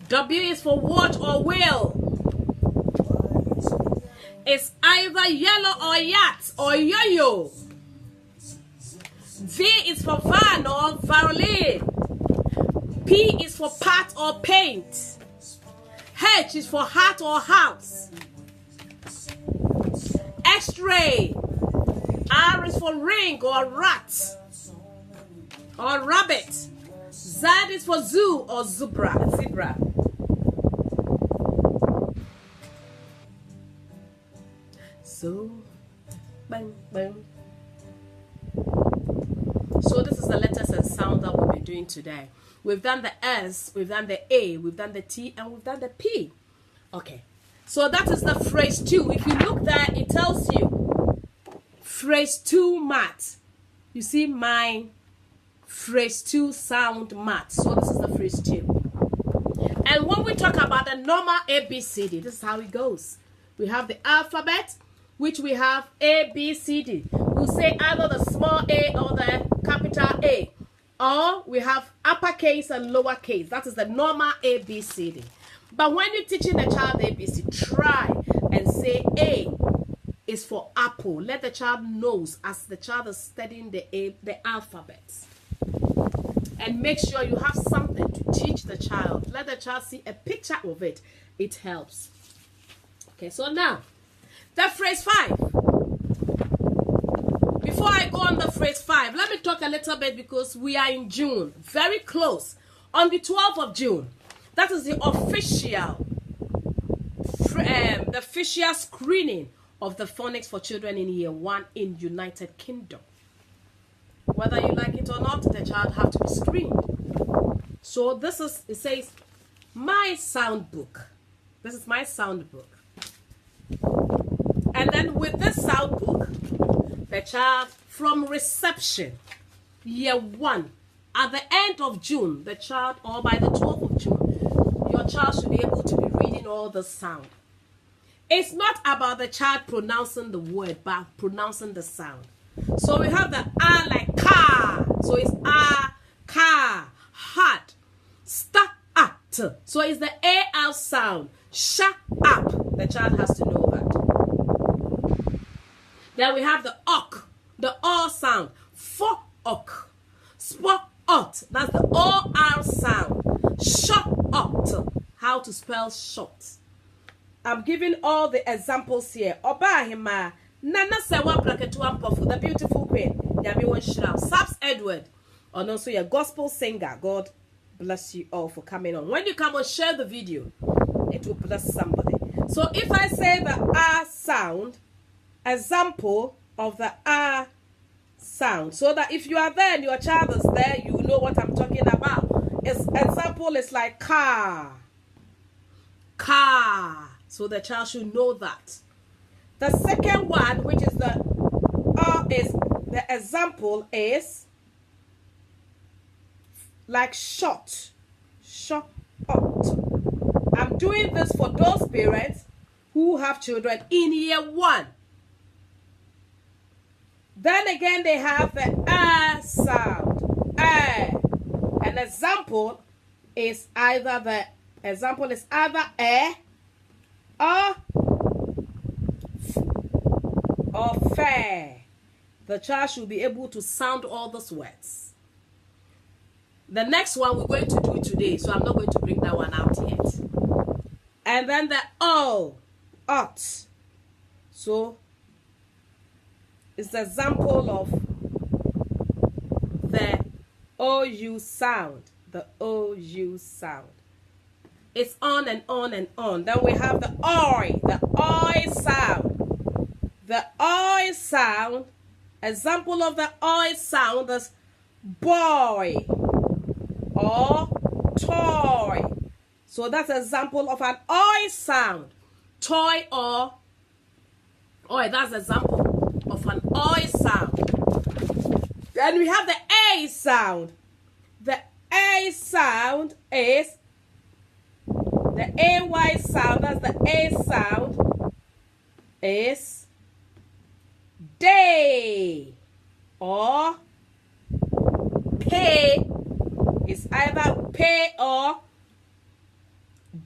W is for watch or wheel. It's either yellow or yacht or yo-yo. V is for van or violin. P is for pot or paint. H is for hat or house. X-ray. R is for ring or rat or rabbit. Z is for zoo or zebra. So, bang, bang. So this is the letters and sound that we'll be doing today. We've done the S, we've done the A, we've done the T, and we've done the P. Okay. So that is the phrase 2. If you look there, it tells you phrase 2 mat. You see my phrase 2 sound mat. So this is the phrase 2. And when we talk about the normal ABCD, this is how it goes. We have the alphabet, which we have A, B, C, D. We'll say either the small a or the capital A. Or we have uppercase and lowercase. That is the normal A, B, C, D. But when you're teaching the child ABC, try and say A is for apple. Let the child knows as the child is studying the alphabet. And make sure you have something to teach the child. Let the child see a picture of it. It helps. Okay, so now, the phrase 5. Before I go on the phrase 5, let me talk a little bit because we are in June. Very close. On the 12th of June. That is the official screening of the phonics for children in year 1 in United Kingdom. Whether you like it or not, the child have to be screened. So this is, it says, my sound book. This is my sound book. And then with this sound book, the child from reception, year 1, at the end of June, the child, or by the 12th of June, your child should be able to be reading all the sound. It's not about the child pronouncing the word, but pronouncing the sound. So we have the R like car. So it's R, car, hard, sta, So it's the AR sound. Shut up. The child has to know that. Then we have the ok, the O sound. For ok. Spot ot. That's the OR sound. Shut up. How to spell short. I'm giving all the examples here. Obahima. Nana Sewa Braketuan Pofu, the beautiful queen. Yami Wan Shram. Saps Edward. And also your gospel singer. God bless you all for coming on. When you come on, share the video. It will bless somebody. So if I say the R sound, example of the R sound, so that if you are there and your child is there, you know what I'm talking about. Example is like car. Car. So the child should know that. The second one, which is the example is like shot. Shot. I'm doing this for those parents who have children in year 1. Then again, they have the sound. An example is either or fair. The child should be able to sound all those words. The next one we're going to do today, so I'm not going to bring that one out yet. And then the ot. So it's the example of the OU sound. The OU sound. It's on and on and on. Then we have the oi sound. The oi sound, example of the oi sound is boy or toy. So that's an example of an oi sound. Toy or oi, that's an example of an oi sound. Then we have the A sound. The A sound is the AY sound, that's the A sound, is day or pay. It's either pay or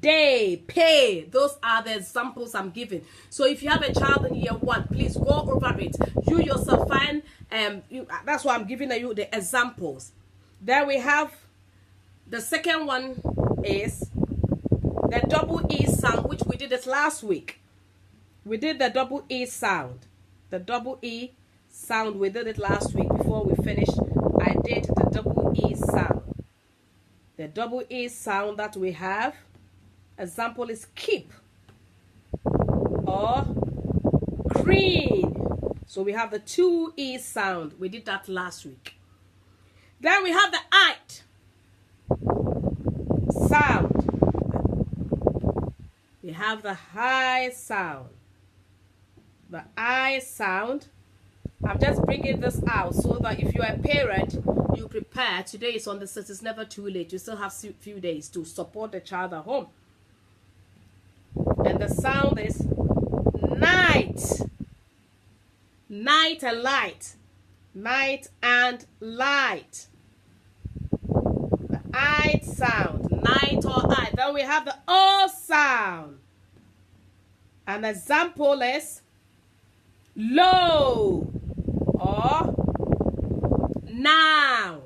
day. Pay. Those are the examples I'm giving. So if you have a child in year 1, please go over it. You yourself find, that's why I'm giving you the examples. Then we have the second one is the double E sound, which we did it last week. We did the double E sound. The double E sound, we did it last week before we finished. I did the double E sound. The double E sound that we have, example is keep or green. So we have the 2 E sound. We did that last week. Then we have the it sound. We have the high sound. The I sound. I'm just bringing this out so that if you're a parent, you prepare. Today is on the 6th. It's never too late. You still have a few days to support the child at home. And the sound is night. Night and light. Night and light. The I sound. Night or I. Then we have the O sound. An example is low or now,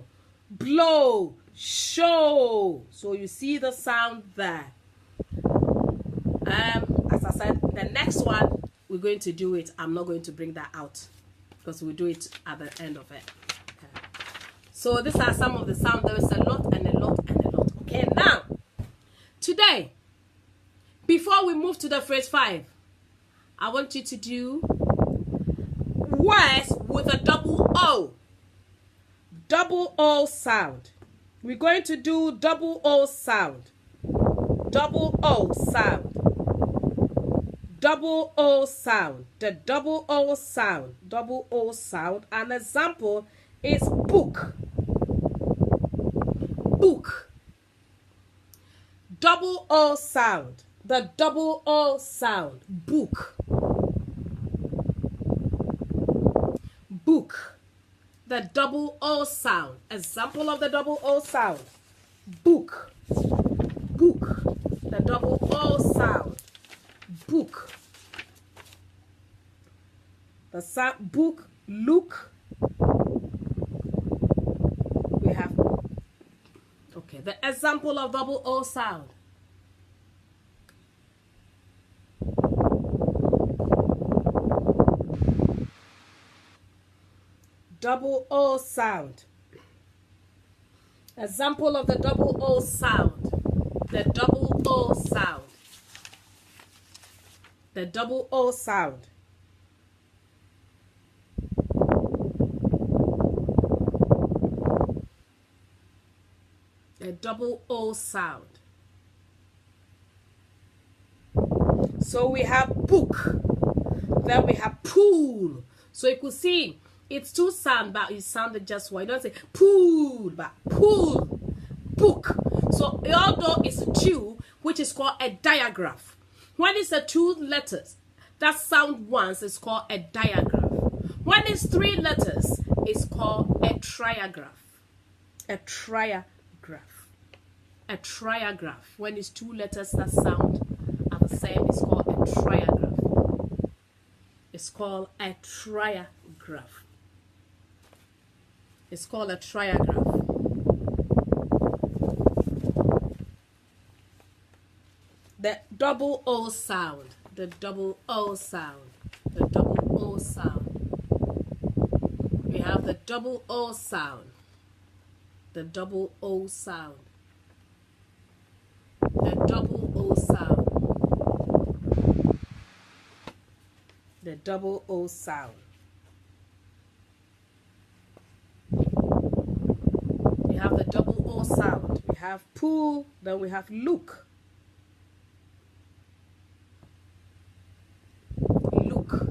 blow, show. So you see the sound there. As I said, the next one we're going to do it. I'm not going to bring that out because we'll do it at the end of it. Okay. So these are some of the sounds. There is a lot and a lot and a lot. Okay, now today, before we move to the phrase 5, I want you to do words with a double O. Double O sound. We're going to do double O sound. Double O sound. Double O sound. The double O sound. Double O sound. An example is book. Book. Double O sound. The double O sound. Book. Book. The double O sound. Example of the double O sound. Book. book, the double O sound. Book. The sound book, look. We have, okay, the example of double O sound. Double O sound. Example of the double O sound. The double O sound. The double O sound. A double O sound. So we have book. Then we have pool. So you could see it's two sounds, but it sounded just one. You don't say pool, but pool, book. So although it's two, which is called a digraph. When it's a two letters, that sound once is called a digraph. When it's three letters, it's called a trigraph. A trigraph. A trigraph. When it's two letters that sound are the same, it's called a trigraph. It's called a trigraph. It's called a trigraph. The double O sound. The double O sound. The double O sound. We have the double O sound. The double O sound. The double O sound. The double O sound. We have the double O sound. We have pool, then we have look. Look.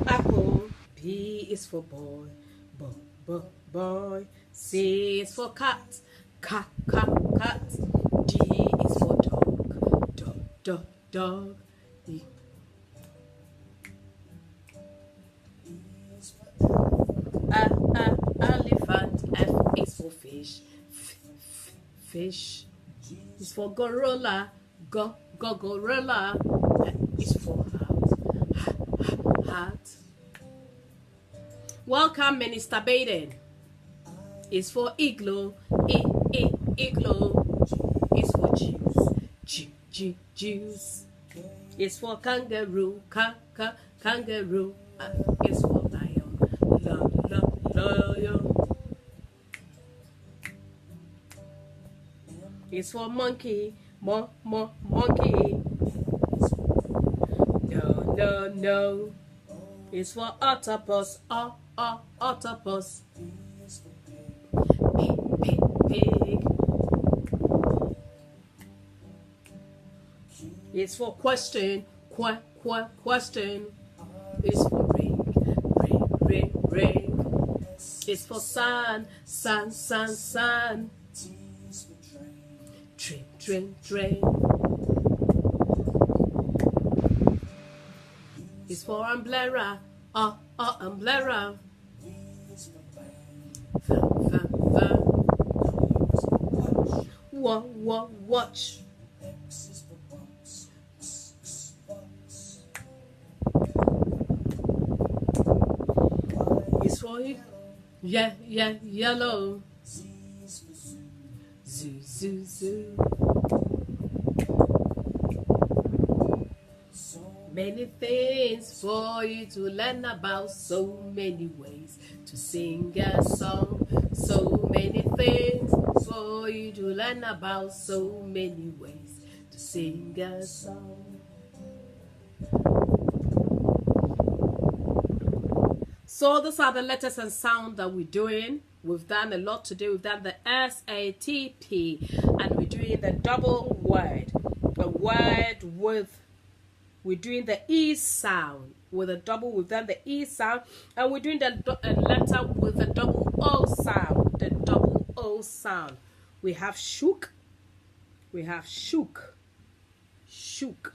Apple. B is for boy. Boy. C is for cat. Cat. D is for dog. E. Elephant. F is for fish. Fish is for gorilla. Gorilla. F is for hat. Welcome, Minister Baden. Is for igloo. Igloo. Is for juice. Is for kangaroo. Kangaroo. Is for lion. Lion. Is for monkey. Monkey. No. It's for octopus. Octopus. Pig. It's for question. Question. It's for ring. It's for sun. Train. It's for umbrella. Umbrella. Watch. It's for yellow. Zoo. Many things for you to learn about, so many ways to sing a song. So many things for you to learn about, so many ways to sing a song. So these are the letters and sound that we're doing. We've done a lot today. We've done the SATP, and we're doing the double word. A word with, we're doing the E sound. with a double. We've done the E sound, and we're doing the letter with the double O sound. The double O sound. We have shook. We have shook. Shook.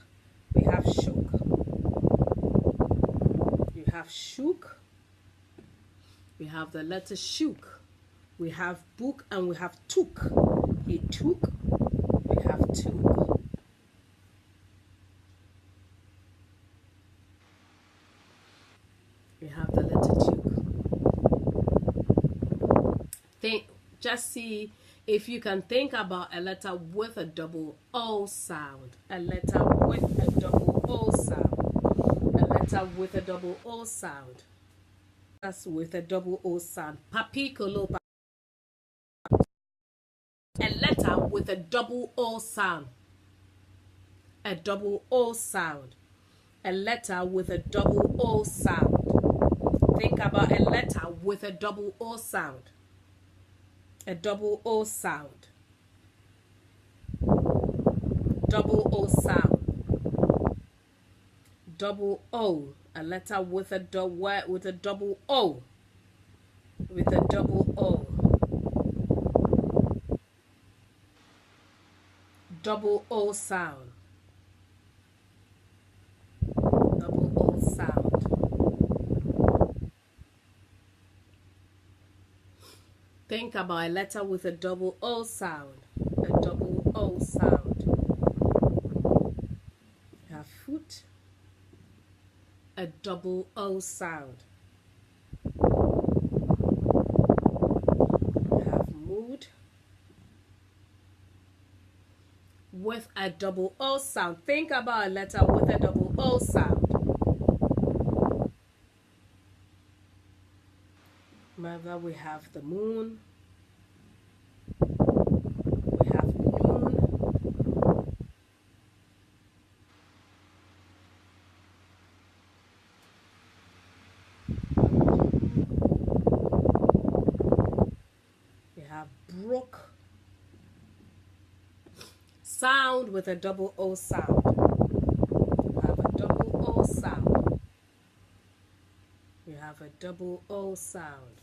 We have shook. You have shook. We have the letter shook. We have book, and we have took. He took. We have took. We have the letter took. Just see if you can think about a letter with a double O sound. A letter with a double O sound. A letter with a double O sound. That's with a double O sound. Papicolo. A letter with a double O sound. A double O sound. A letter with a double O sound. Think about a letter with a double O sound. A double O sound. Double O sound. Double O. A letter with a double O. With a double O. Double O sound. Double O sound. Think about a letter with a double O sound. A double O sound. You have foot. A double O sound. You have mood. With a double O sound. Think about a letter with a double O sound. Mother, we have the moon. We have noon. We have brook. Sound with a double O sound. We have a double O sound. We have a double O sound.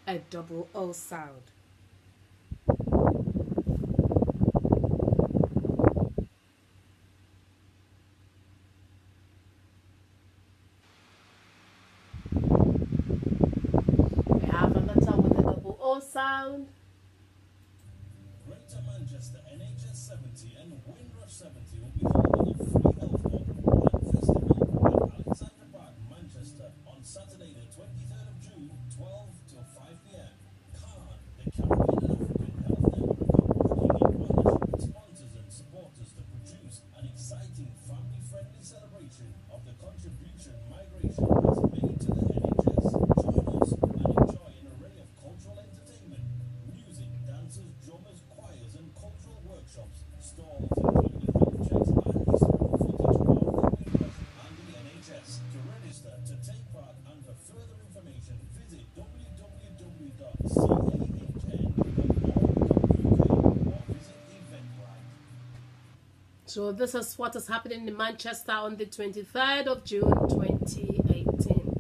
A double O sound. We have a letter with a double O sound. Greater Manchester NHS 70 and Windrush 70 will be holding a free health walk and festival at Alexandra Park, Manchester on Saturday the 23rd of June, 12 till 5 p.m. CARN, the Caribbean and African Health Network, are working in partnership with sponsors and supporters to produce an exciting family-friendly celebration of the contribution migration has made to the NHS. Join us and enjoy an array of cultural entertainment, music, dancers, drummers, choirs and cultural workshops, stalls including health checks and historical footage of the Windrush and the NHS. To register, to take part and for further information, visit www.cahn.org.uk or visit Eventbrite. So this is what is happening in Manchester on the 23rd of June 2018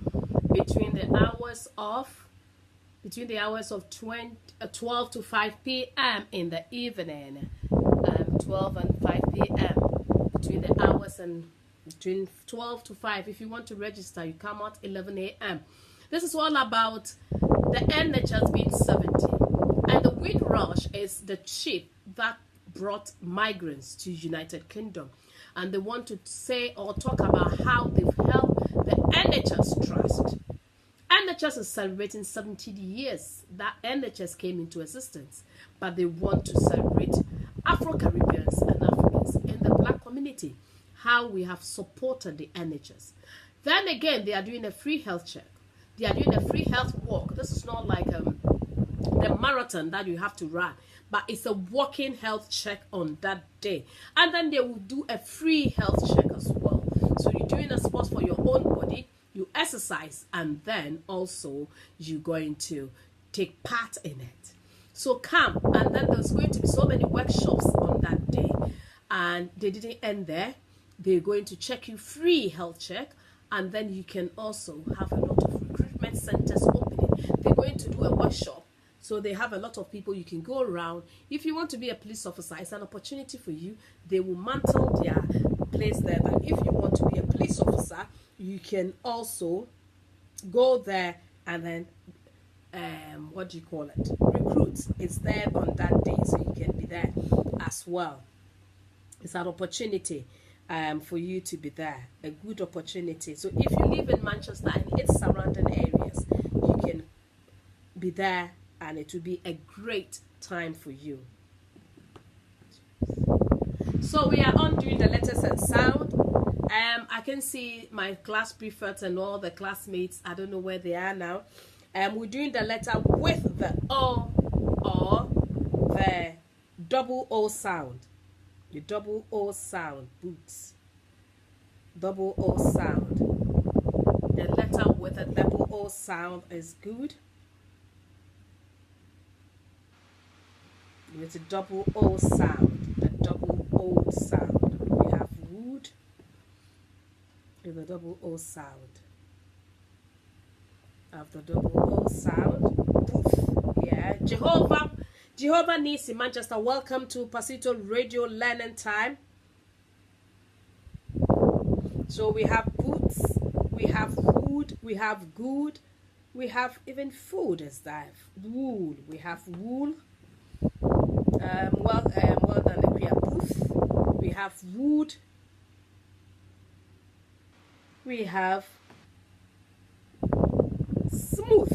between the hours of 12 to 5 p.m. in the evening. 12 and 5 p.m. between the hours and between 12 to 5. If you want to register, you come out 11 a.m. This is all about the NHS being 70, and the Windrush is the ship that brought migrants to United Kingdom, and they want to say or talk about how they've helped the NHS Trust. NHS is celebrating 70 years that NHS came into existence, but they want to celebrate Afro-Caribbeans and Africans in the black community, how we have supported the NHS. Then again, they are doing a free health check. They are doing a free health walk. This is not like the marathon that you have to run, but it's a walking health check on that day. And then they will do a free health check as well. So you're doing a sport for your own body, you exercise, and then also you're going to take part in it. So come, and then there's going to be so many workshops on that day, and they didn't end there. They're going to check you free health check, and then you can also have a lot of recruitment centers opening. They're going to do a workshop, so they have a lot of people you can go around. If you want to be a police officer, it's an opportunity for you. They will mantle their place there, but if you want to be a police officer, you can also go there and then what do you call it, recruit. It's there on that day, so you can be there as well. It's an opportunity for you to be there, a good opportunity. So if you live in Manchester and its surrounding areas, you can be there, and it will be a great time for you. So we are on doing the letters and sound. I can see my class prefects and all the classmates. I don't know where they are now. We're doing the letter with the O or the double O sound. The double O sound, boots. Double O sound. The letter with a double O sound is good. With a double O sound. The double O sound. We have wood with a double O sound. Of the double O sound. Poof. Yeah. Jehovah Nisi Manchester. Welcome to Pasito Radio Learning Time. So we have boots, we have wood, we have good, we have even food as that. Wool. We have wool. Well done. We have poof. We have wood. We have smooth.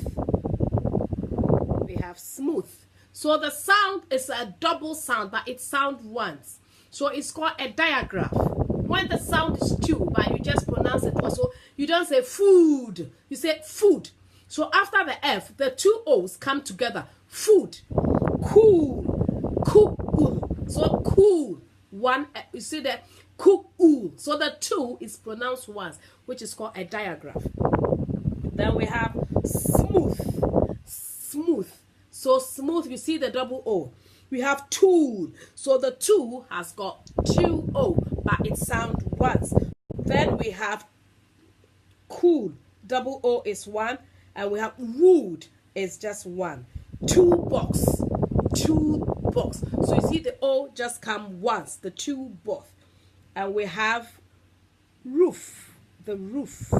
We have smooth. So the sound is a double sound, but it sounds once. So it's called a diagraph. When the sound is two, but you just pronounce it also, you don't say food, you say food. So after the F, the two O's come together. Food. Cool. Cool. So cool. One, you see the cool. So the two is pronounced once, which is called a diagraph. Then we have smooth. Smooth. So smooth, you see the double O. We have tool. So the two has got two O, but it sounds once. Then we have cool. Double O is one. And we have wood is just one. Toolbox. Toolbox. So you see the O just come once. The two both. And we have roof. The roof.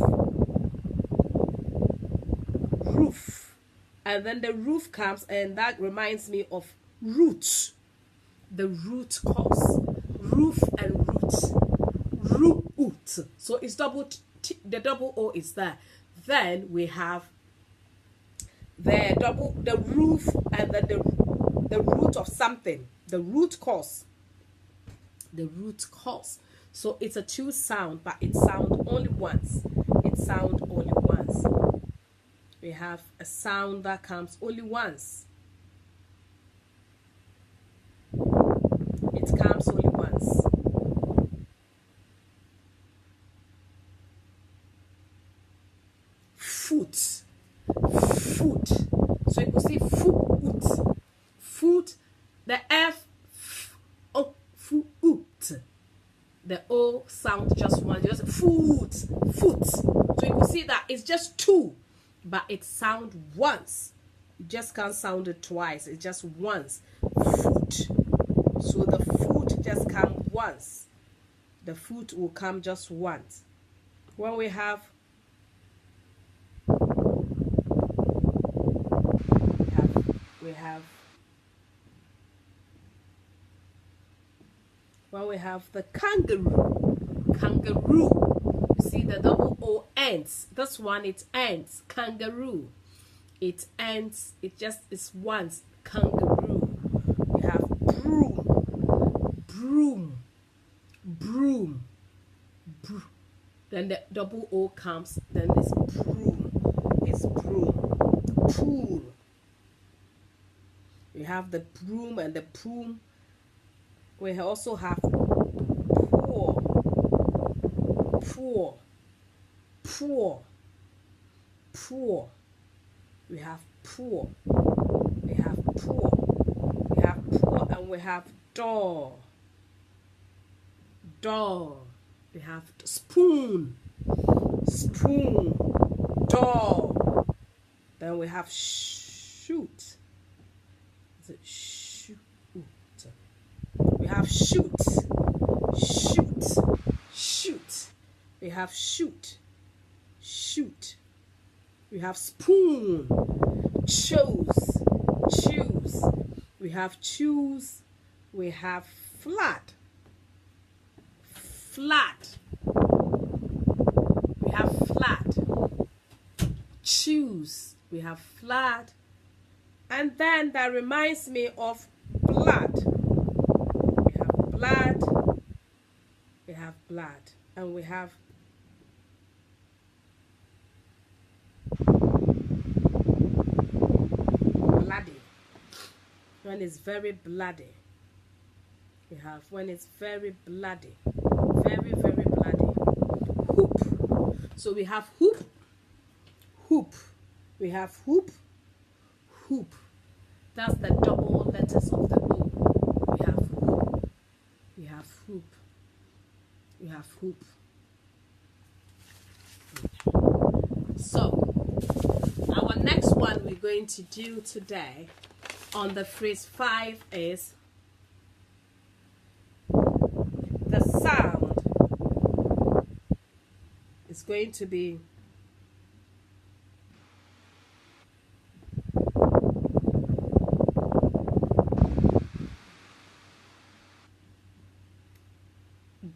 Roof. And then the roof comes, and that reminds me of root. The root cause. Roof and root. Root. So it's double, the double O is there. Then we have the roof, and then the root of something. The root cause. The root cause. So it's a two sound, but it sounds only once. It sounds only once. We have a sound that comes only once. It comes only once. Foot. Foot. So you can see foot. Foot. The F. O. Foot. The O sound just once. Just foot. Foot. So you can see that it's just two. But it sounds once. You just can't sound it twice. It's just once. Foot. So the foot just comes once. The foot will come just once. When we have the kangaroo. Kangaroo. You see the double O ends. This one it ends. Kangaroo. It ends. It just is once. Kangaroo. We have broom. Broom. Broom. Then the double O comes. Then it's broom. It's broom. Pool. We have the broom and the poom. We also have pour. Pour. Pour. Pour. We have pour. We have pour. And we have door. Door. We have spoon. Spoon. Door. Then we have shoot. Is it shoot? We have shoot. Shoot. Shoot. We have shoot. Shoot. We have spoon. Choose. Choose. We have choose. We have flat. Flat. We have flat. Choose. We have flat. And then that reminds me of blood. We have blood. We have blood. And we have bloody. When it's very bloody. We have when it's very bloody. Very, very bloody. Hoop. So we have hoop. Hoop. We have hoop. Hoop. That's the double letters of the O. We have hoop. We have hoop. We have hoop. So, our next one we're going to do today on the phrase 5 is the sound is going to be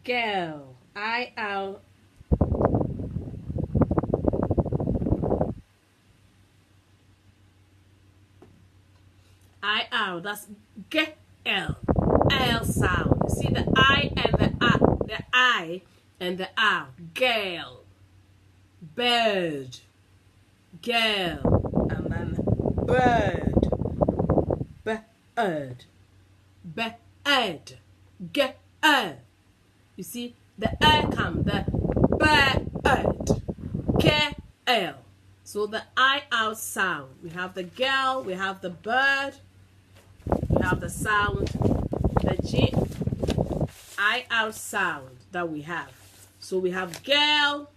girl. I-L. I-L. That's G-L. L sound. You see the I and the I and the R. Girl. Bird. Girl. And then bird. Bird. Bird. Girl. You see, the come, the bird, K-L. So the I out sound. We have the girl, we have the bird, we have the sound, the G, I out sound that we have. So we have girl,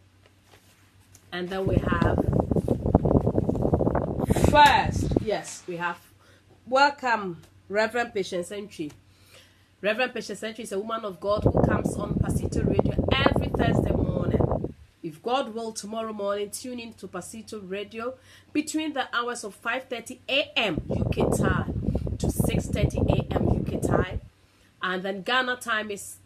and then we have first. Yes, we have welcome, Reverend Patience Entry. Reverend Patience Entry is a woman of God who comes on Pasito Radio every Thursday morning. If God will, tomorrow morning, tune in to Pasito Radio between the hours of 5:30 a.m. UK time to 6:30 a.m. UK time. And then Ghana time is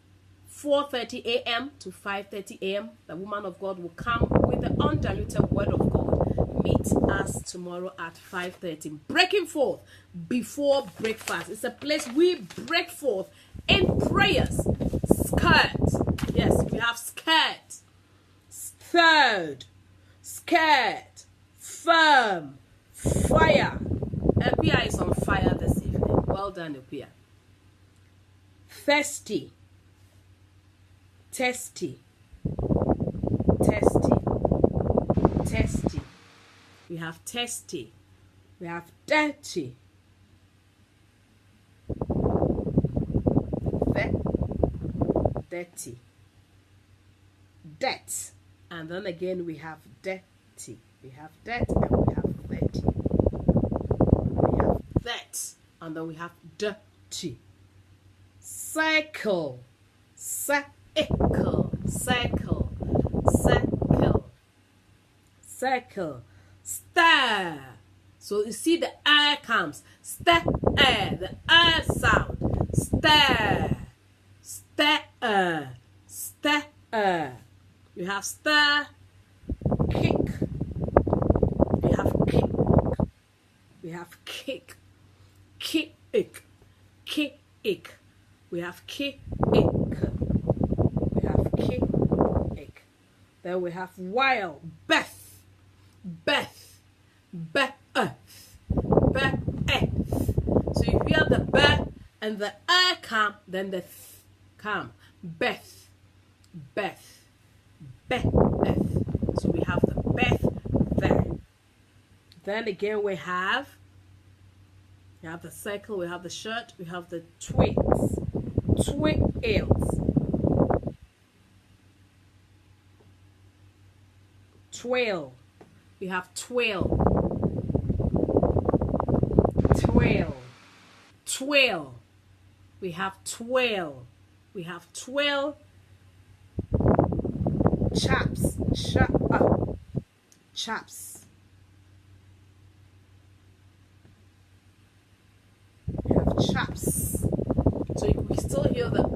4:30 a.m. to 5:30 a.m. The woman of God will come with the undiluted word of God. Meet us tomorrow at 5:30. Breaking forth before breakfast. It's a place we break forth in prayers. Skirt. Yes, we have skirt. Third. Skirt. Firm. Fire. Epia is on fire this evening. Well done, Epia. Thirsty. Testy. Testy. Testy. We have testy. We have dirty. Dirty. Debt. And then again we have dirty. We have debt and we have dirty. We have that. And then we have dirty. Cycle. Cycle. Cycle. Cycle. Cycle. Stir. So you see the air comes. Stir. The air sound. Stir. Stir. Stir. You have stir. Kick. We have kick. We have kick. Kick. Kick. We have kick. We have kick. Then we have while. Beth. Beth. Beth. Beth. So you hear the beth and the come, then the come. Beth. Beth. Beth. So we have the Beth there. Then again we have We have the circle, we have the shirt, we have the twigs. Twills. Twill. We have twill. Twill. Twill. We have twill. We have twill. Chaps. Chaps. We have chaps. So we still hear the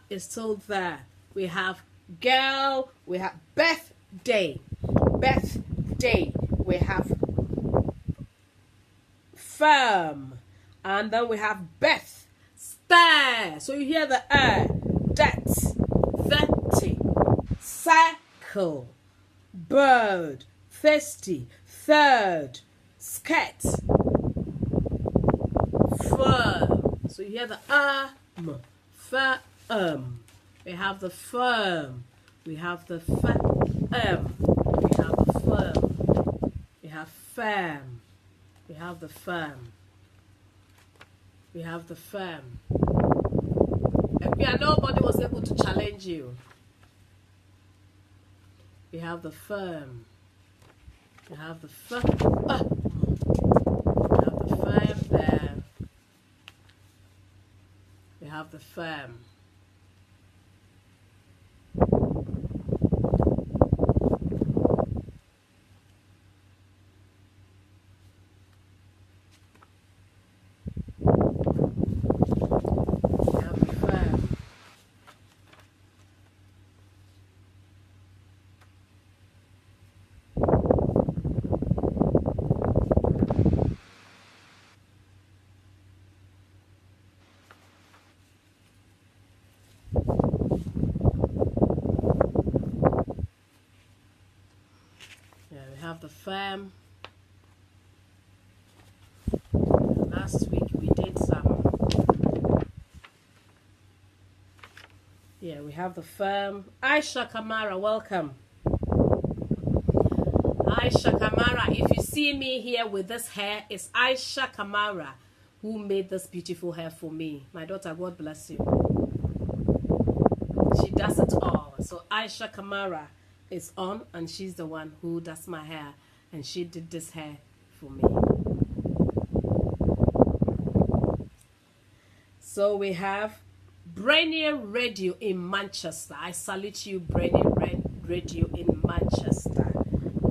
is still there. We have girl. We have birthday. Birthday. We have firm. And then we have Beth. Stare. So you hear the det, 30, cycle, bird, thirsty, third, skirt, firm. So you hear the firm. We have the firm. We have the firm. We have the firm. We have firm. We have the firm. We have the firm. And nobody was able to challenge you. We have the firm. We have the firm. We have the firm there. We have the firm. Have the firm. Last week we did some. Yeah, we have the firm. Aisha Kamara, welcome. Aisha Kamara, if you see me here with this hair, it's Aisha Kamara who made this beautiful hair for me. My daughter, God bless you. She does it all. So Aisha Kamara is on, and she's the one who does my hair, and she did this hair for me. So we have Brainier Radio in Manchester. I salute you, Brainier Radio in Manchester.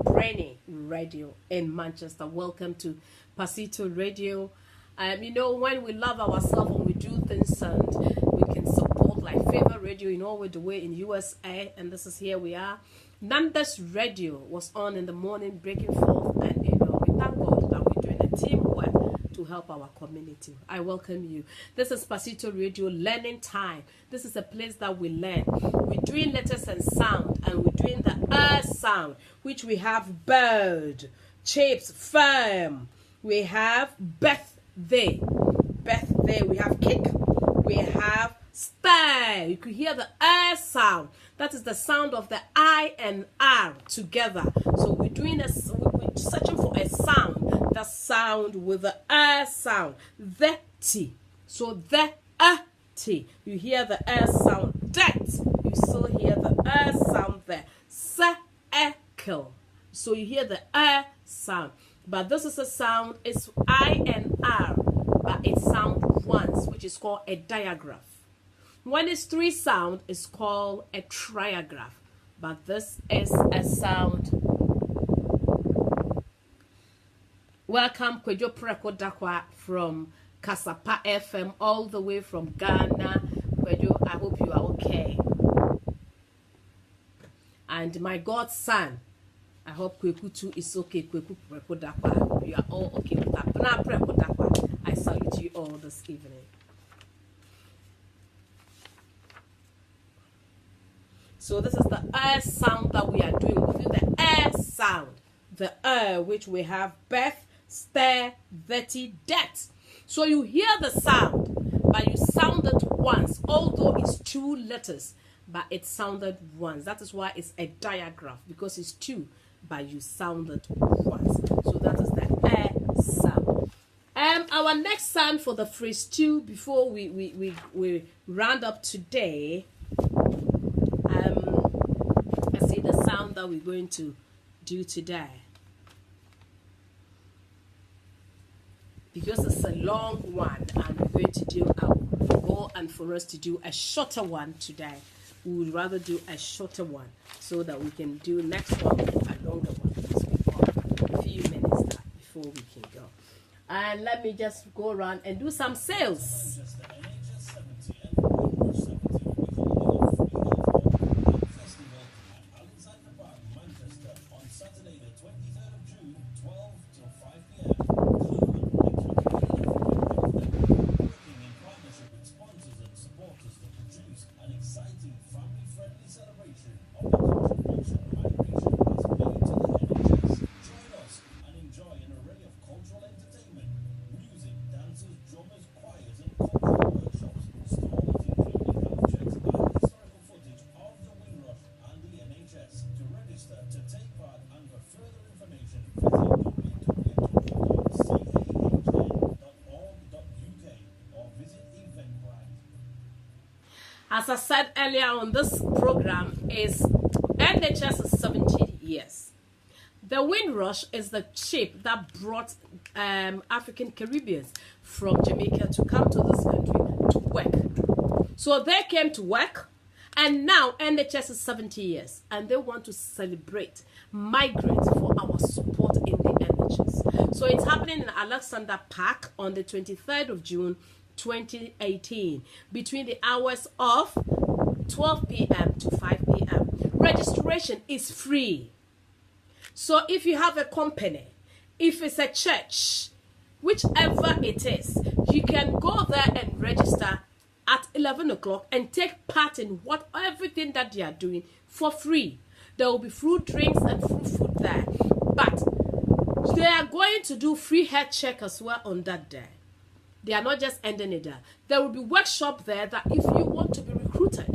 Brainy Radio in Manchester. Welcome to Pasito Radio. You know, when we love ourselves and we do things and we can support like Favor Radio, you know, with the way in USA, and this is here we are. Nanda's Radio was on in the morning, breaking forth, and you know, we thank God that we're doing a teamwork to help our community. I welcome you. This is Pasito Radio Learning Time. This is a place that we learn. We're doing letters and sound, and we're doing the sound, which we have bird, chips, firm. We have birthday. Birthday. We have cake. We have star. You could hear the sound. That is the sound of the I and R together. So we're doing we're searching for a sound. The sound with the sound. The T. So the T. You hear the sound. That. You still hear the sound there. Circle. So you hear the sound. But this is a sound. It's I and R. But it sounds once, which is called a digraph. When it's three sound, it's called a trigraph. But this is a sound. Welcome, Kwejo Preko Dakwa from Kasapa FM, all the way from Ghana. Kwejo, I hope you are okay. And my godson, I hope Kweku too is okay. Kweku Preko Dakwa, I hope you are all okay with that. Bna Preko Dakwa, I salute you all this evening. So this is the sound that we are doing. We do the sound. The which we have Beth, stare, 30, det. So you hear the sound, but you sound it once, although it's two letters, but it sounded once. That is why it's a digraph, because it's two, but you sound it once. So that is the sound. Our next sound for the phrase 2 before we round up today. Let's see the sound that we're going to do today. Because it's a long one and we're going to do our goal, and for us to do a shorter one today. We would rather do a shorter one so that we can do next one a longer one, because we've got a few minutes before we can go. And let me just go around and do some sales. As I said earlier on, this program is NHS is 70 years. The Windrush is the ship that brought African Caribbeans from Jamaica to come to this country to work. So they came to work, and now NHS is 70 years, and they want to celebrate migrants for our support in the NHS. So it's happening in Alexander Park on the 23rd of June 2018 between the hours of 12 p.m. to 5 p.m. Registration is free. So if you have a company, if it's a church, whichever it is, you can go there and register at 11 o'clock and take part in everything that they are doing for free. There will be fruit drinks and food there. But they are going to do free health check as well on that day. They are not just ending it there. There will be workshop there that if you want to be recruited,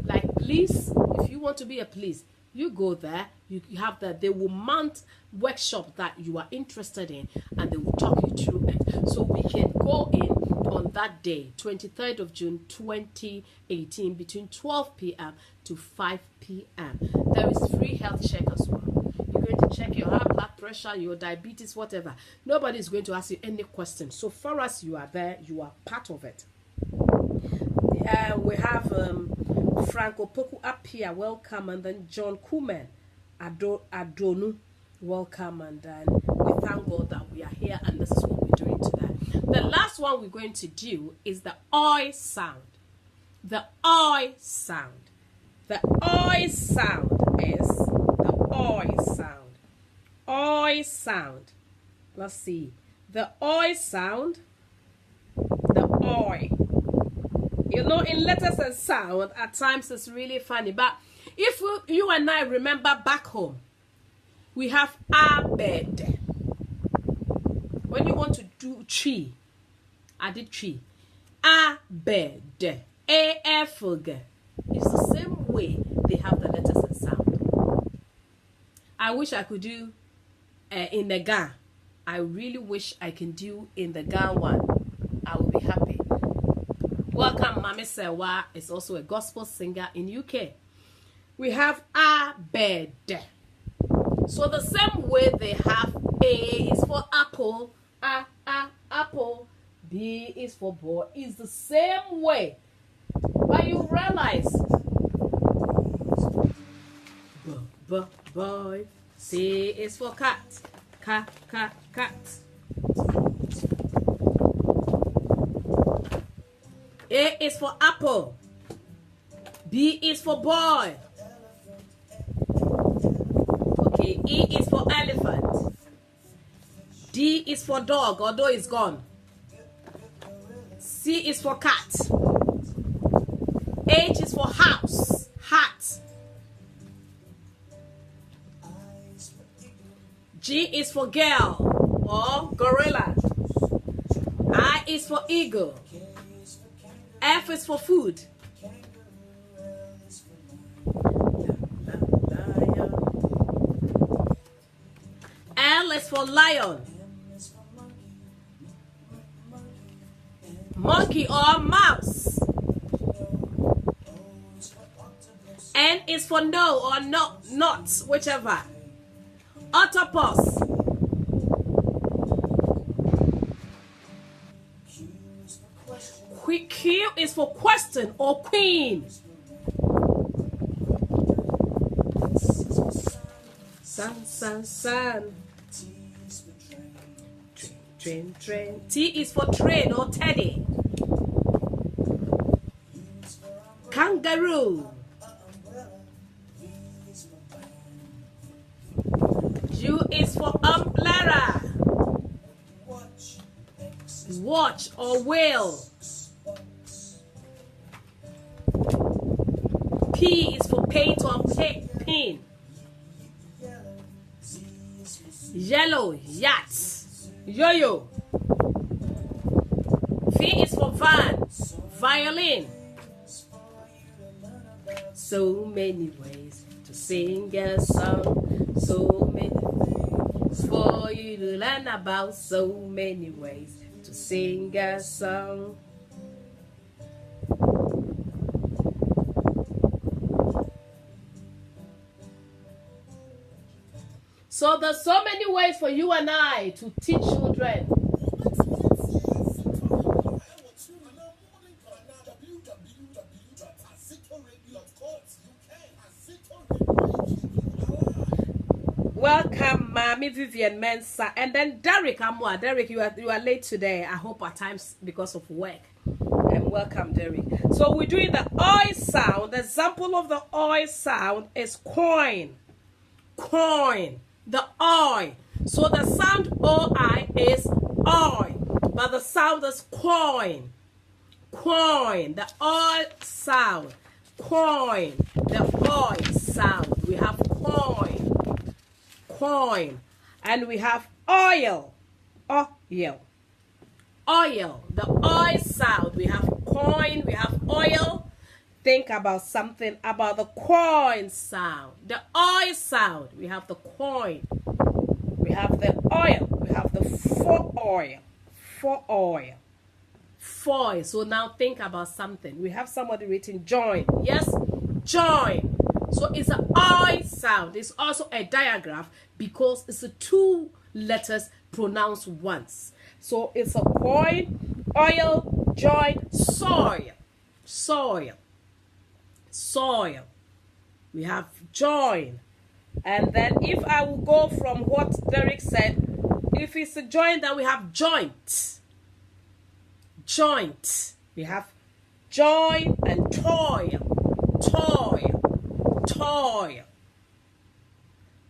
like police, if you want to be a police, you go there, you have that. They will mount workshop that you are interested in, and they will talk you through it. So we can go in on that day, 23rd of June 2018, between 12 p.m. to 5 p.m. There is free health check as well. You're going to check your heart, blood pressure, your diabetes, whatever. Nobody is going to ask you any questions. So far as you are there, you are part of it. We have Franco Poku up here, welcome, and then John Kuman Adonu, welcome, and then we thank God that we are here, and this is what we're doing today. The last one we're going to do is the oi sound. The oi sound. The oi sound is the oi sound. Oi sound. Let's see. The oi sound. The oi. You know, in letters and sound, at times it's really funny. But if you and I remember back home, we have Abed. When you want to do tree, I did tree. Abed. A-F-G. It's the same way they have the letters and sound. I wish I could do in the Ga. I really wish I can do in the Ga one. I will be happy. Welcome, Mami Sewa is also a gospel singer in UK. We have Abed. So the same way they have A is for apple, apple, B is for boy, is the same way. But you realize, boy, C is for cat, cat. A is for apple. B is for boy. Okay, E is for elephant. D is for dog, although it's gone. C is for cat. H is for house, hat. G is for girl or gorilla. I is for eagle. F is for food. L is for lion. monkey or mouse. N is for no or not, whichever. Octopus. Q is for question or queen. Sun. Train. T is for train or teddy. Kangaroo. U is for umbrella. Watch or whale. P is for paint or pin. Yellow, yacht. Yo-yo. V is for van. Violin. So many ways to sing a song. So many things for you to learn about. So many ways to sing a song. So there's so many ways for you and I to teach children. Welcome, Mami Vivian Mensa, and then Derek Amwa. Derek, you are late today. I hope at times because of work. And welcome, Derek. So we're doing the oi sound. The example of the oi sound is coin. Coin. The oi. So the sound oi is oi, but the sound is coin. Coin. The oi sound. Coin. The oi sound. We have coin. Coin. And we have oil. Oil. Oil. The oi sound. We have coin. We have oil. Think about something about the coin sound. The oil sound. We have the coin. We have the oil. We have the for oil. For oil. For. So now think about something. We have somebody written join. Yes? Join. So it's an oil sound. It's also a diagraph because it's a two letters pronounced once. So it's a coin, oil, join, soil. Soil. Soil. We have join. And then if I will go from what Derek said, if it's a join, then we have joint. Joint. We have join and toil. Toil. Toil.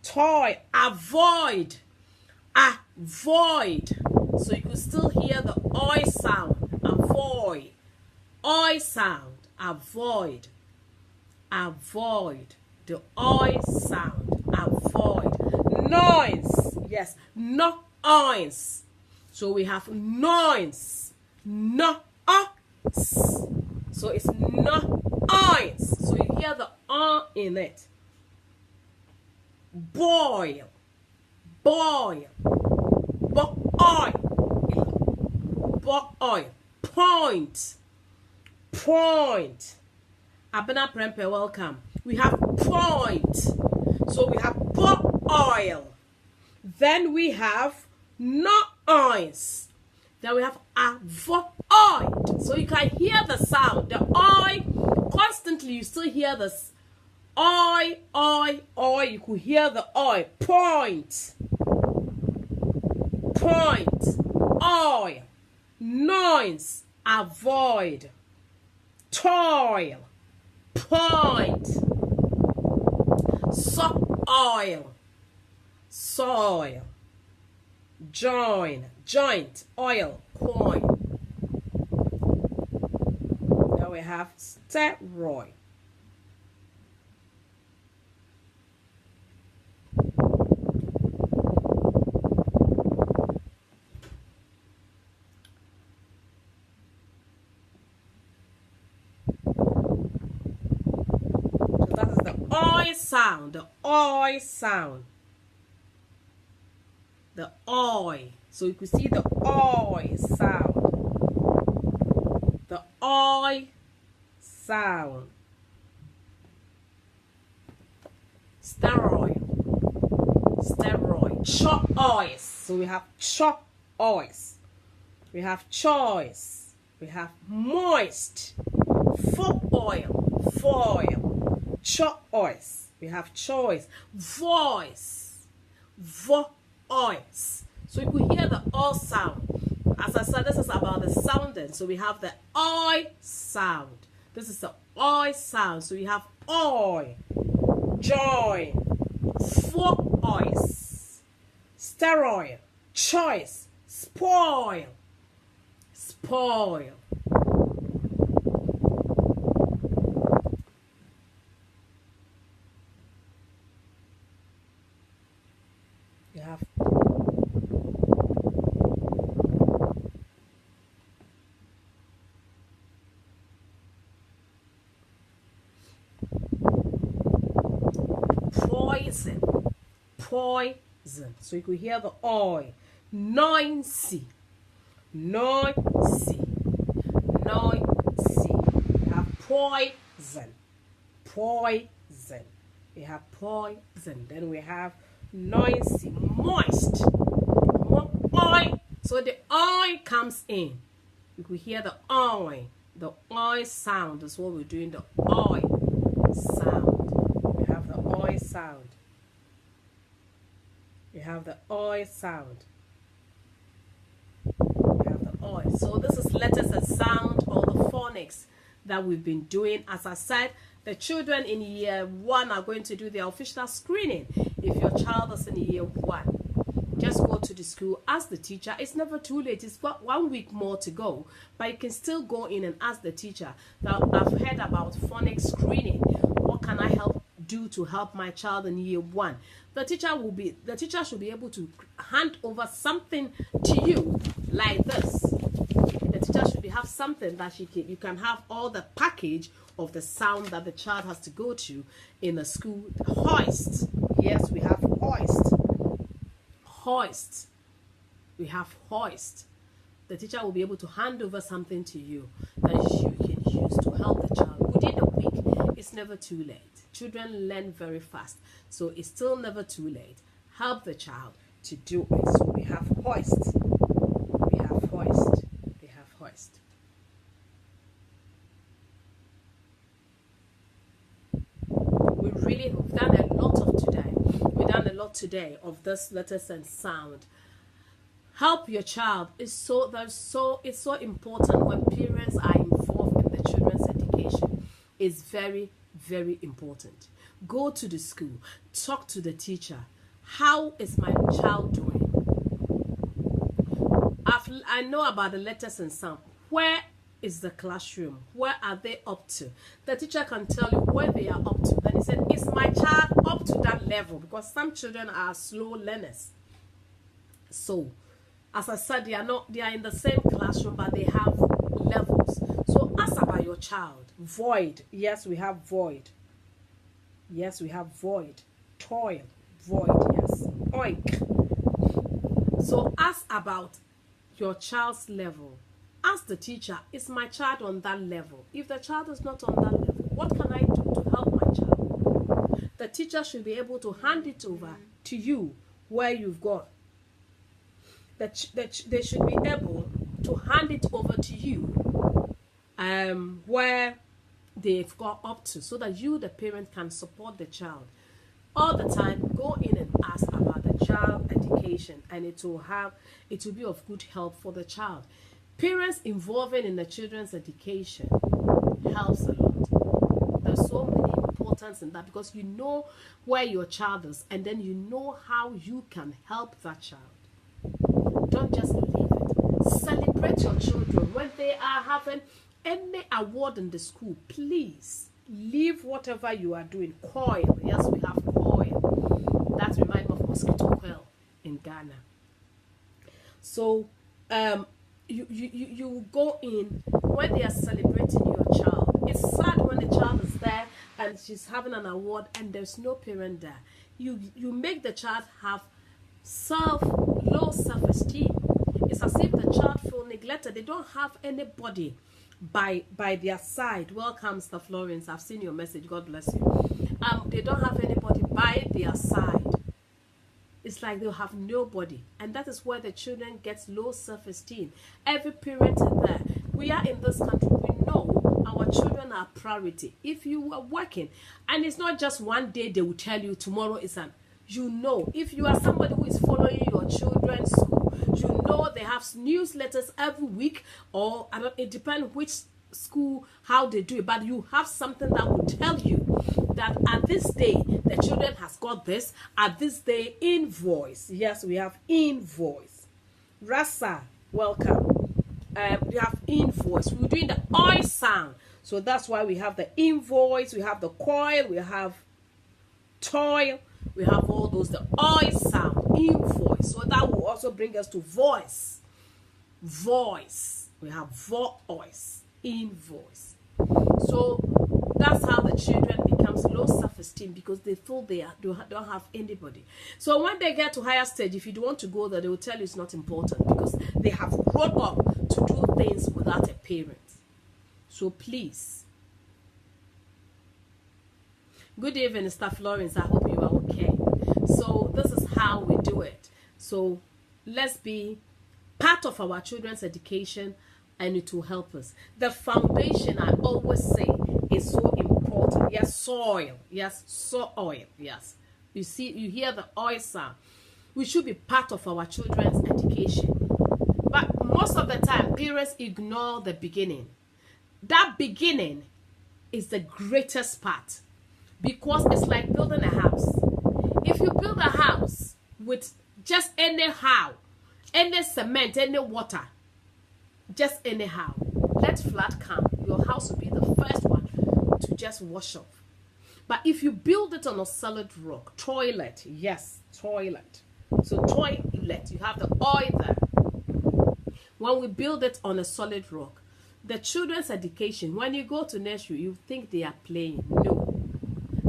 Toil. Avoid. Avoid. So you can still hear the oi sound. Avoid. Oi sound. Avoid. Avoid. The oi sound. Avoid. Noise. Yes. Noise. So we have noise. Noise. So it's noise. So you hear the in it. Boil. Boil. Boil. Boil. Point. Point. Abena Prempe, welcome. We have point. So we have oil. Then we have noise. Then we have avoid. So you can hear the sound. The oi, constantly you still hear this. Oi. You could hear the oi. Point. Point. Oi. Noise. Avoid. Toil. Point. Soil. Soil. Join. Joint. Oil. Coin. Now we have steroid. Sound, the oi sound, the oi. So you could see the oi sound. the oi sound. Steroid. Choice. So we have choice. We have choice. We have moist. Foil. Choice. We have choice. Voice. Voice. So you could hear the O sound. As I said, this is about the sounding. So we have the oi sound. This is the oi sound. So we have oi, join, voice, steroid, choice, spoil. You have poison. So you could hear the oi. Noisy. We have poison. We have poison. Then we have noisy. Moist. Oi. So the oi comes in. You could hear the oi. The oi sound is what we're doing. The oi sound. We have the oi sound. You have the oi sound. You have the oi. So this is letters and sound, or the phonics that we've been doing. As I said, the children in year 1 are going to do their official screening. If your child is in year 1, just go to the school, ask the teacher. It's never too late. It's got 1 week more to go, but you can still go in and ask the teacher. Now, I've heard about phonics screening. What can I do to help my child in year 1? The teacher should be able to hand over something to you like this. The teacher should have something that you can have all the package of the sound that the child has to go to in the school. Hoist. Yes, we have hoist. We have hoist. The teacher will be able to hand over something to you that you can use to help the child within a week. It's never too late. Children learn very fast, so it's still never too late. Help the child to do it. So we have hoist. We have hoist. We've done a lot today of this letters and sound. Help your child. It's so important when parents are involved in the children's education. It's very, very important. Go to the school, talk to the teacher. How is my child doing? I know about the letters and sound. Where is the classroom? Where are they up to? The teacher can tell you where they are up to. Then he said, is my child up to that level? Because some children are slow learners. So, as I said, they are in the same classroom, but they have levels. So ask about your child. Void. Yes, we have void. Toil. Void. Yes. Oink. So ask about your child's level. Ask the teacher, is my child on that level? If the child is not on that level, what can I do to help my child? The teacher should be able to hand it over to you where you've got. They should be able to hand it over to you where they've got up to, so that you, the parent, can support the child. All the time, go in and ask about the child education, and it will be of good help for the child. Parents involving in the children's education helps a lot. There's so many importance in that, because you know where your child is, and then you know how you can help that child. Don't just leave it. Celebrate your children when they are having any award in the school. Please leave whatever you are doing. Coil. Yes, we have coil. That reminds me of mosquito coil in Ghana. So you go in when they are celebrating your child. It's sad when the child is there and she's having an award and there's no parent there. You make the child have low self-esteem. It's as if the child feels neglected. They don't have anybody by their side. Welcome, Mr. Florence. I've seen your message. God bless you. They don't have anybody by their side. It's like they'll have nobody, and that is where the children get low self-esteem. Every parent is there. We are in this country. We know our children are priority. If you are working, and it's not just one day they will tell you tomorrow is an. You know, if you are somebody who is following your children's school, you know they have newsletters every week, or it depends which school how they do it, but you have something that will tell you that at this day the children has got this, at this day invoice. Yes, we have invoice. Rasa, welcome. We have invoice. We're doing the oil sound, so that's why we have the invoice, we have the coil, we have toil, we have all those, the oil sound, invoice. So that will also bring us to voice. We have voice, invoice. So that's how the children becomes low self-esteem, because they feel they don't have anybody. So when they get to higher stage, if you don't want to go there, they will tell you it's not important, because they have grown up to do things without a parent. So please. Good evening, Mr. Florence. I hope you are okay. So this is how we do it. So let's be part of our children's education, and it will help us. The foundation, I always say, is so important. Yes, soil. Yes, soil. Yes. You see, you hear the oil sound. We should be part of our children's education. But most of the time, parents ignore the beginning. That beginning is the greatest part, because it's like building a house. If you build a house with just anyhow, any cement, any water, just anyhow, let flood come, your house will be the first one to just wash off. But if you build it on a solid rock, toilet, yes, toilet. So toilet, you have the oil there. When we build it on a solid rock, the children's education, when you go to nursery, you think they are playing. No.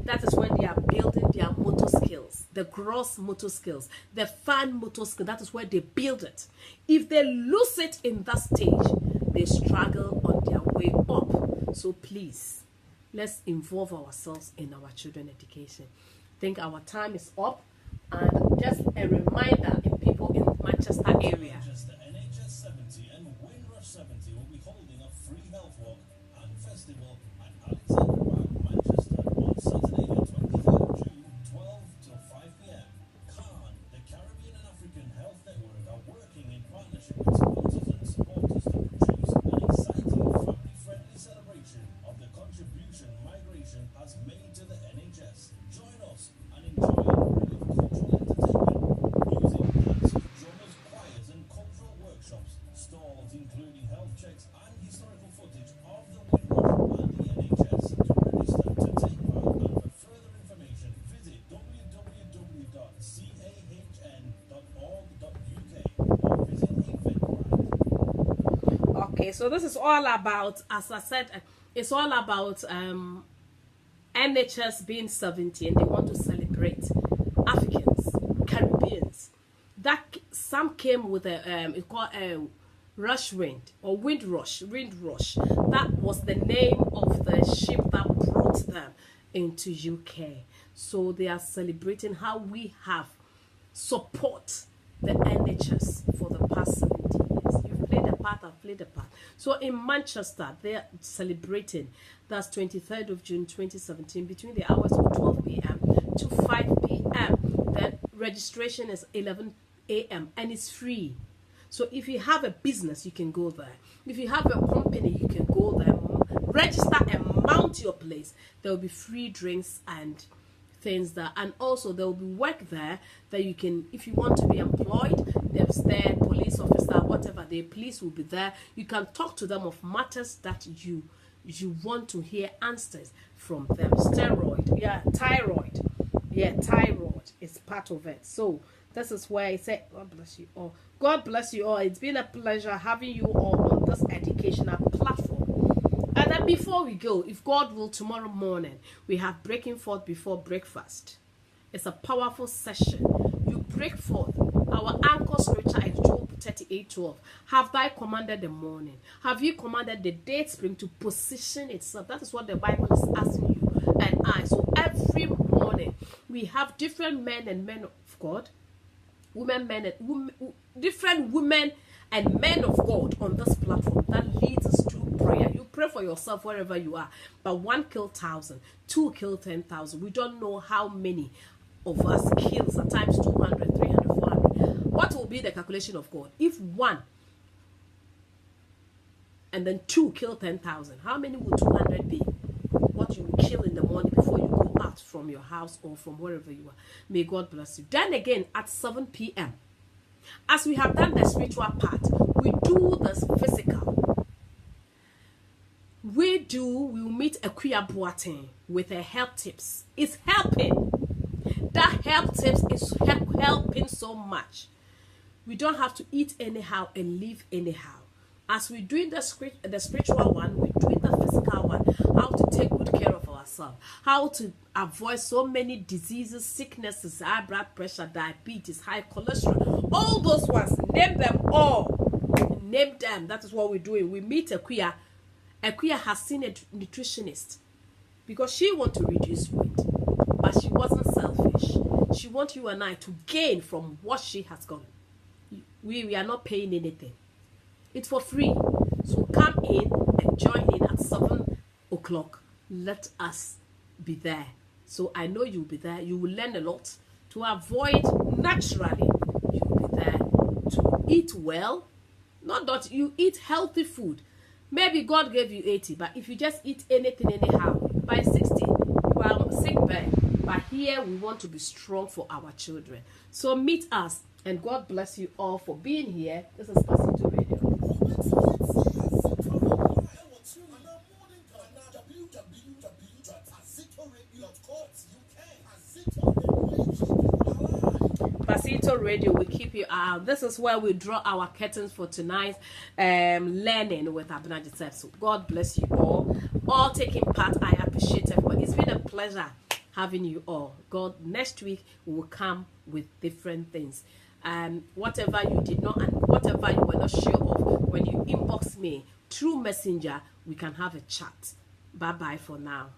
That is when they are building their motor skills, the gross motor skills, the fine motor skill. That is where they build it. If they lose it in that stage, they struggle on their way up. So please, let's involve ourselves in our children education. I think our time is up. And just a reminder, in people in Manchester area. Manchester NHS 70 and Windrush 70 will be holding a free health walk and festival at Alexander Park, Manchester on Saturday the 23rd of June, 12 till 5 p.m. Khan, the Caribbean and African Health Network, are working in partnership with sponsors and supporters to produce an exciting family-friendly celebration of the contribution migration has made to the NHS. Join us and enjoy a cultural entertainment, music, dances, drummers, choirs and cultural workshops, stalls including health checks and historical footage of the Windrush and the NHS. To register, to take part and for further information, visit www.cahn.org.uk or visit Eventbrite. Okay, so this is all about, as I said, it's all about NHS being 70, and they want to celebrate Africans, Caribbeans. That some came with a it's called rush wind or wind rush. That was the name of the ship that brought them into UK. So they are celebrating how we have support the NHS for the past 70 years. You've played a part, I've played a part. So in Manchester, they're celebrating. That's 23rd of June 2017, between the hours of 12 p.m. to 5 p.m. Then registration is 11 a.m. and it's free. So if you have a business, you can go there. If you have a company, you can go there, register and mount your place. There will be free drinks and things there, and also there will be work there that you can, if you want to be employed, there's there police officer, whatever, the police will be there. You can talk to them of matters that you want to hear answers from them. Thyroid is part of it. So this is where I say God bless you all. God bless you all. It's been a pleasure having you all on this educational platform. And then before we go, if God will, tomorrow morning we have breaking forth before breakfast. It's a powerful session. You break forth Our anchor scripture is Job 38:12. Have thy commanded the morning? Have you commanded the day spring to position itself? That is what the Bible is asking you and I. So every morning we have different men and men of God, different women and men of God on this platform that leads us to prayer. You pray for yourself wherever you are, but 1 kill 1,000, 2 kill 10,000. We don't know how many of us kills at times 200, 300, 400. What will be the calculation of God? If 1 and then 2 kill 10,000, how many would 200 be? What you will kill in the morning before you go out from your house or from wherever you are. May God bless you. Then again at 7 p.m. as we have done the spiritual part, we do this physical. We will meet a Akuya Boateng with a help tips. It's helping. That help tips is helping so much. We don't have to eat anyhow and live anyhow. As we're doing the spiritual one, we're doing the physical one. How to take good care of ourselves. How to avoid so many diseases, sicknesses, high blood pressure, diabetes, high cholesterol. All those ones, name them all. Name them. That is what we're doing. We meet Akuya. Akuya has seen a nutritionist because she wants to reduce weight. But she wasn't selfish. She wants you and I to gain from what she has gone. We are not paying anything. It's for free. So come in and join in at 7 o'clock. Let us be there. So I know you'll be there. You will learn a lot. To avoid naturally, you'll be there. To eat well. Not that you eat healthy food. Maybe God gave you 80, but if you just eat anything anyhow, by 60, you are sick bed. But here we want to be strong for our children. So meet us, and God bless you all for being here. This is Pasito Radio. Pasito Radio will keep you out. This is where we draw our curtains for tonight's learning with Abena Geceps. So God bless you all taking part. I appreciate it, but it's been a pleasure having you all. God, next week we will come with different things. Whatever you did not and whatever you were not sure of, when you inbox me through Messenger, we can have a chat. Bye bye for now.